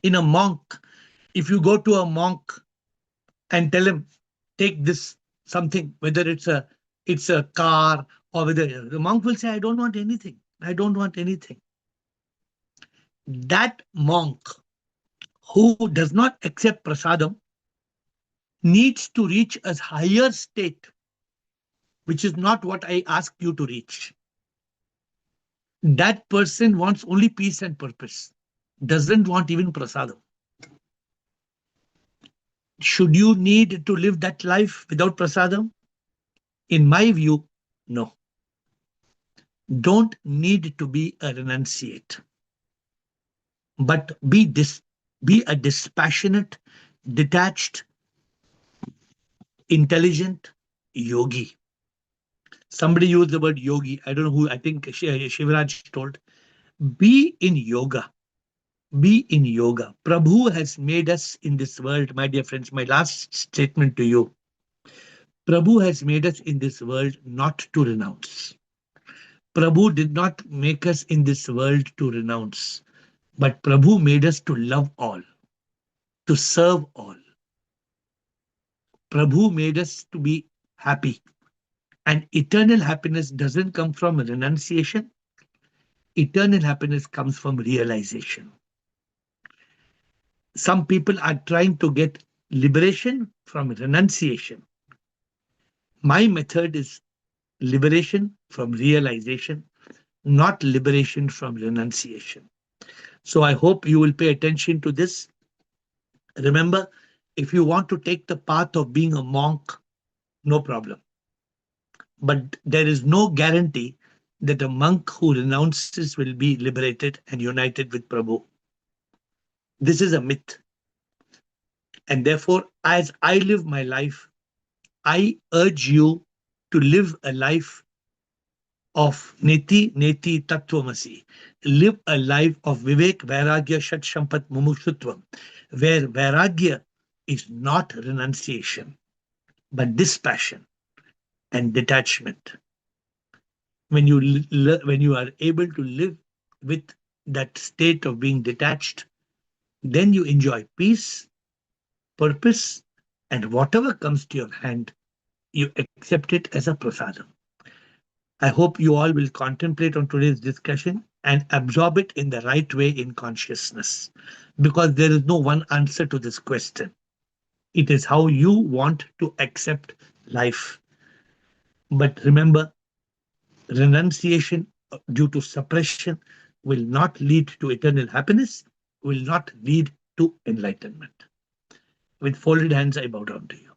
[SPEAKER 1] In a monk, if you go to a monk and tell him, take this something, whether it's a car or whether the monk will say, I don't want anything. I don't want anything. That monk who does not accept prasadam needs to reach a higher state, which is not what I ask you to reach. That person wants only peace and purpose, doesn't want even prasadam. Should you need to live that life without prasadam? In my view, no. Don't need to be a renunciate, but be a dispassionate, detached, intelligent yogi. Somebody used the word yogi. I don't know who, I think Shivraj told. Be in yoga. Be in yoga. Prabhu has made us in this world, my dear friends. My last statement to you. Prabhu has made us in this world not to renounce. Prabhu did not make us in this world to renounce, but Prabhu made us to love all, to serve all. Prabhu made us to be happy. And eternal happiness doesn't come from renunciation. Eternal happiness comes from realization. Some people are trying to get liberation from renunciation. My method is liberation from realization, not liberation from renunciation. So I hope you will pay attention to this. Remember, if you want to take the path of being a monk, no problem. But there is no guarantee that a monk who renounces will be liberated and united with Prabhu. This is a myth. And therefore, as I live my life, I urge you to live a life of Neti Neti Tattvamasi. Live a life of Vivek Vairagya Shat Shampat Mumukshutvam, where Vairagya is not renunciation, but dispassion and detachment. When you are able to live with that state of being detached, then you enjoy peace, purpose, and whatever comes to your hand, you accept it as a prasadam. I hope you all will contemplate on today's discussion and absorb it in the right way in consciousness, because there is no one answer to this question. It is how you want to accept life. But remember, renunciation due to suppression will not lead to eternal happiness, will not lead to enlightenment. With folded hands, I bow down to you.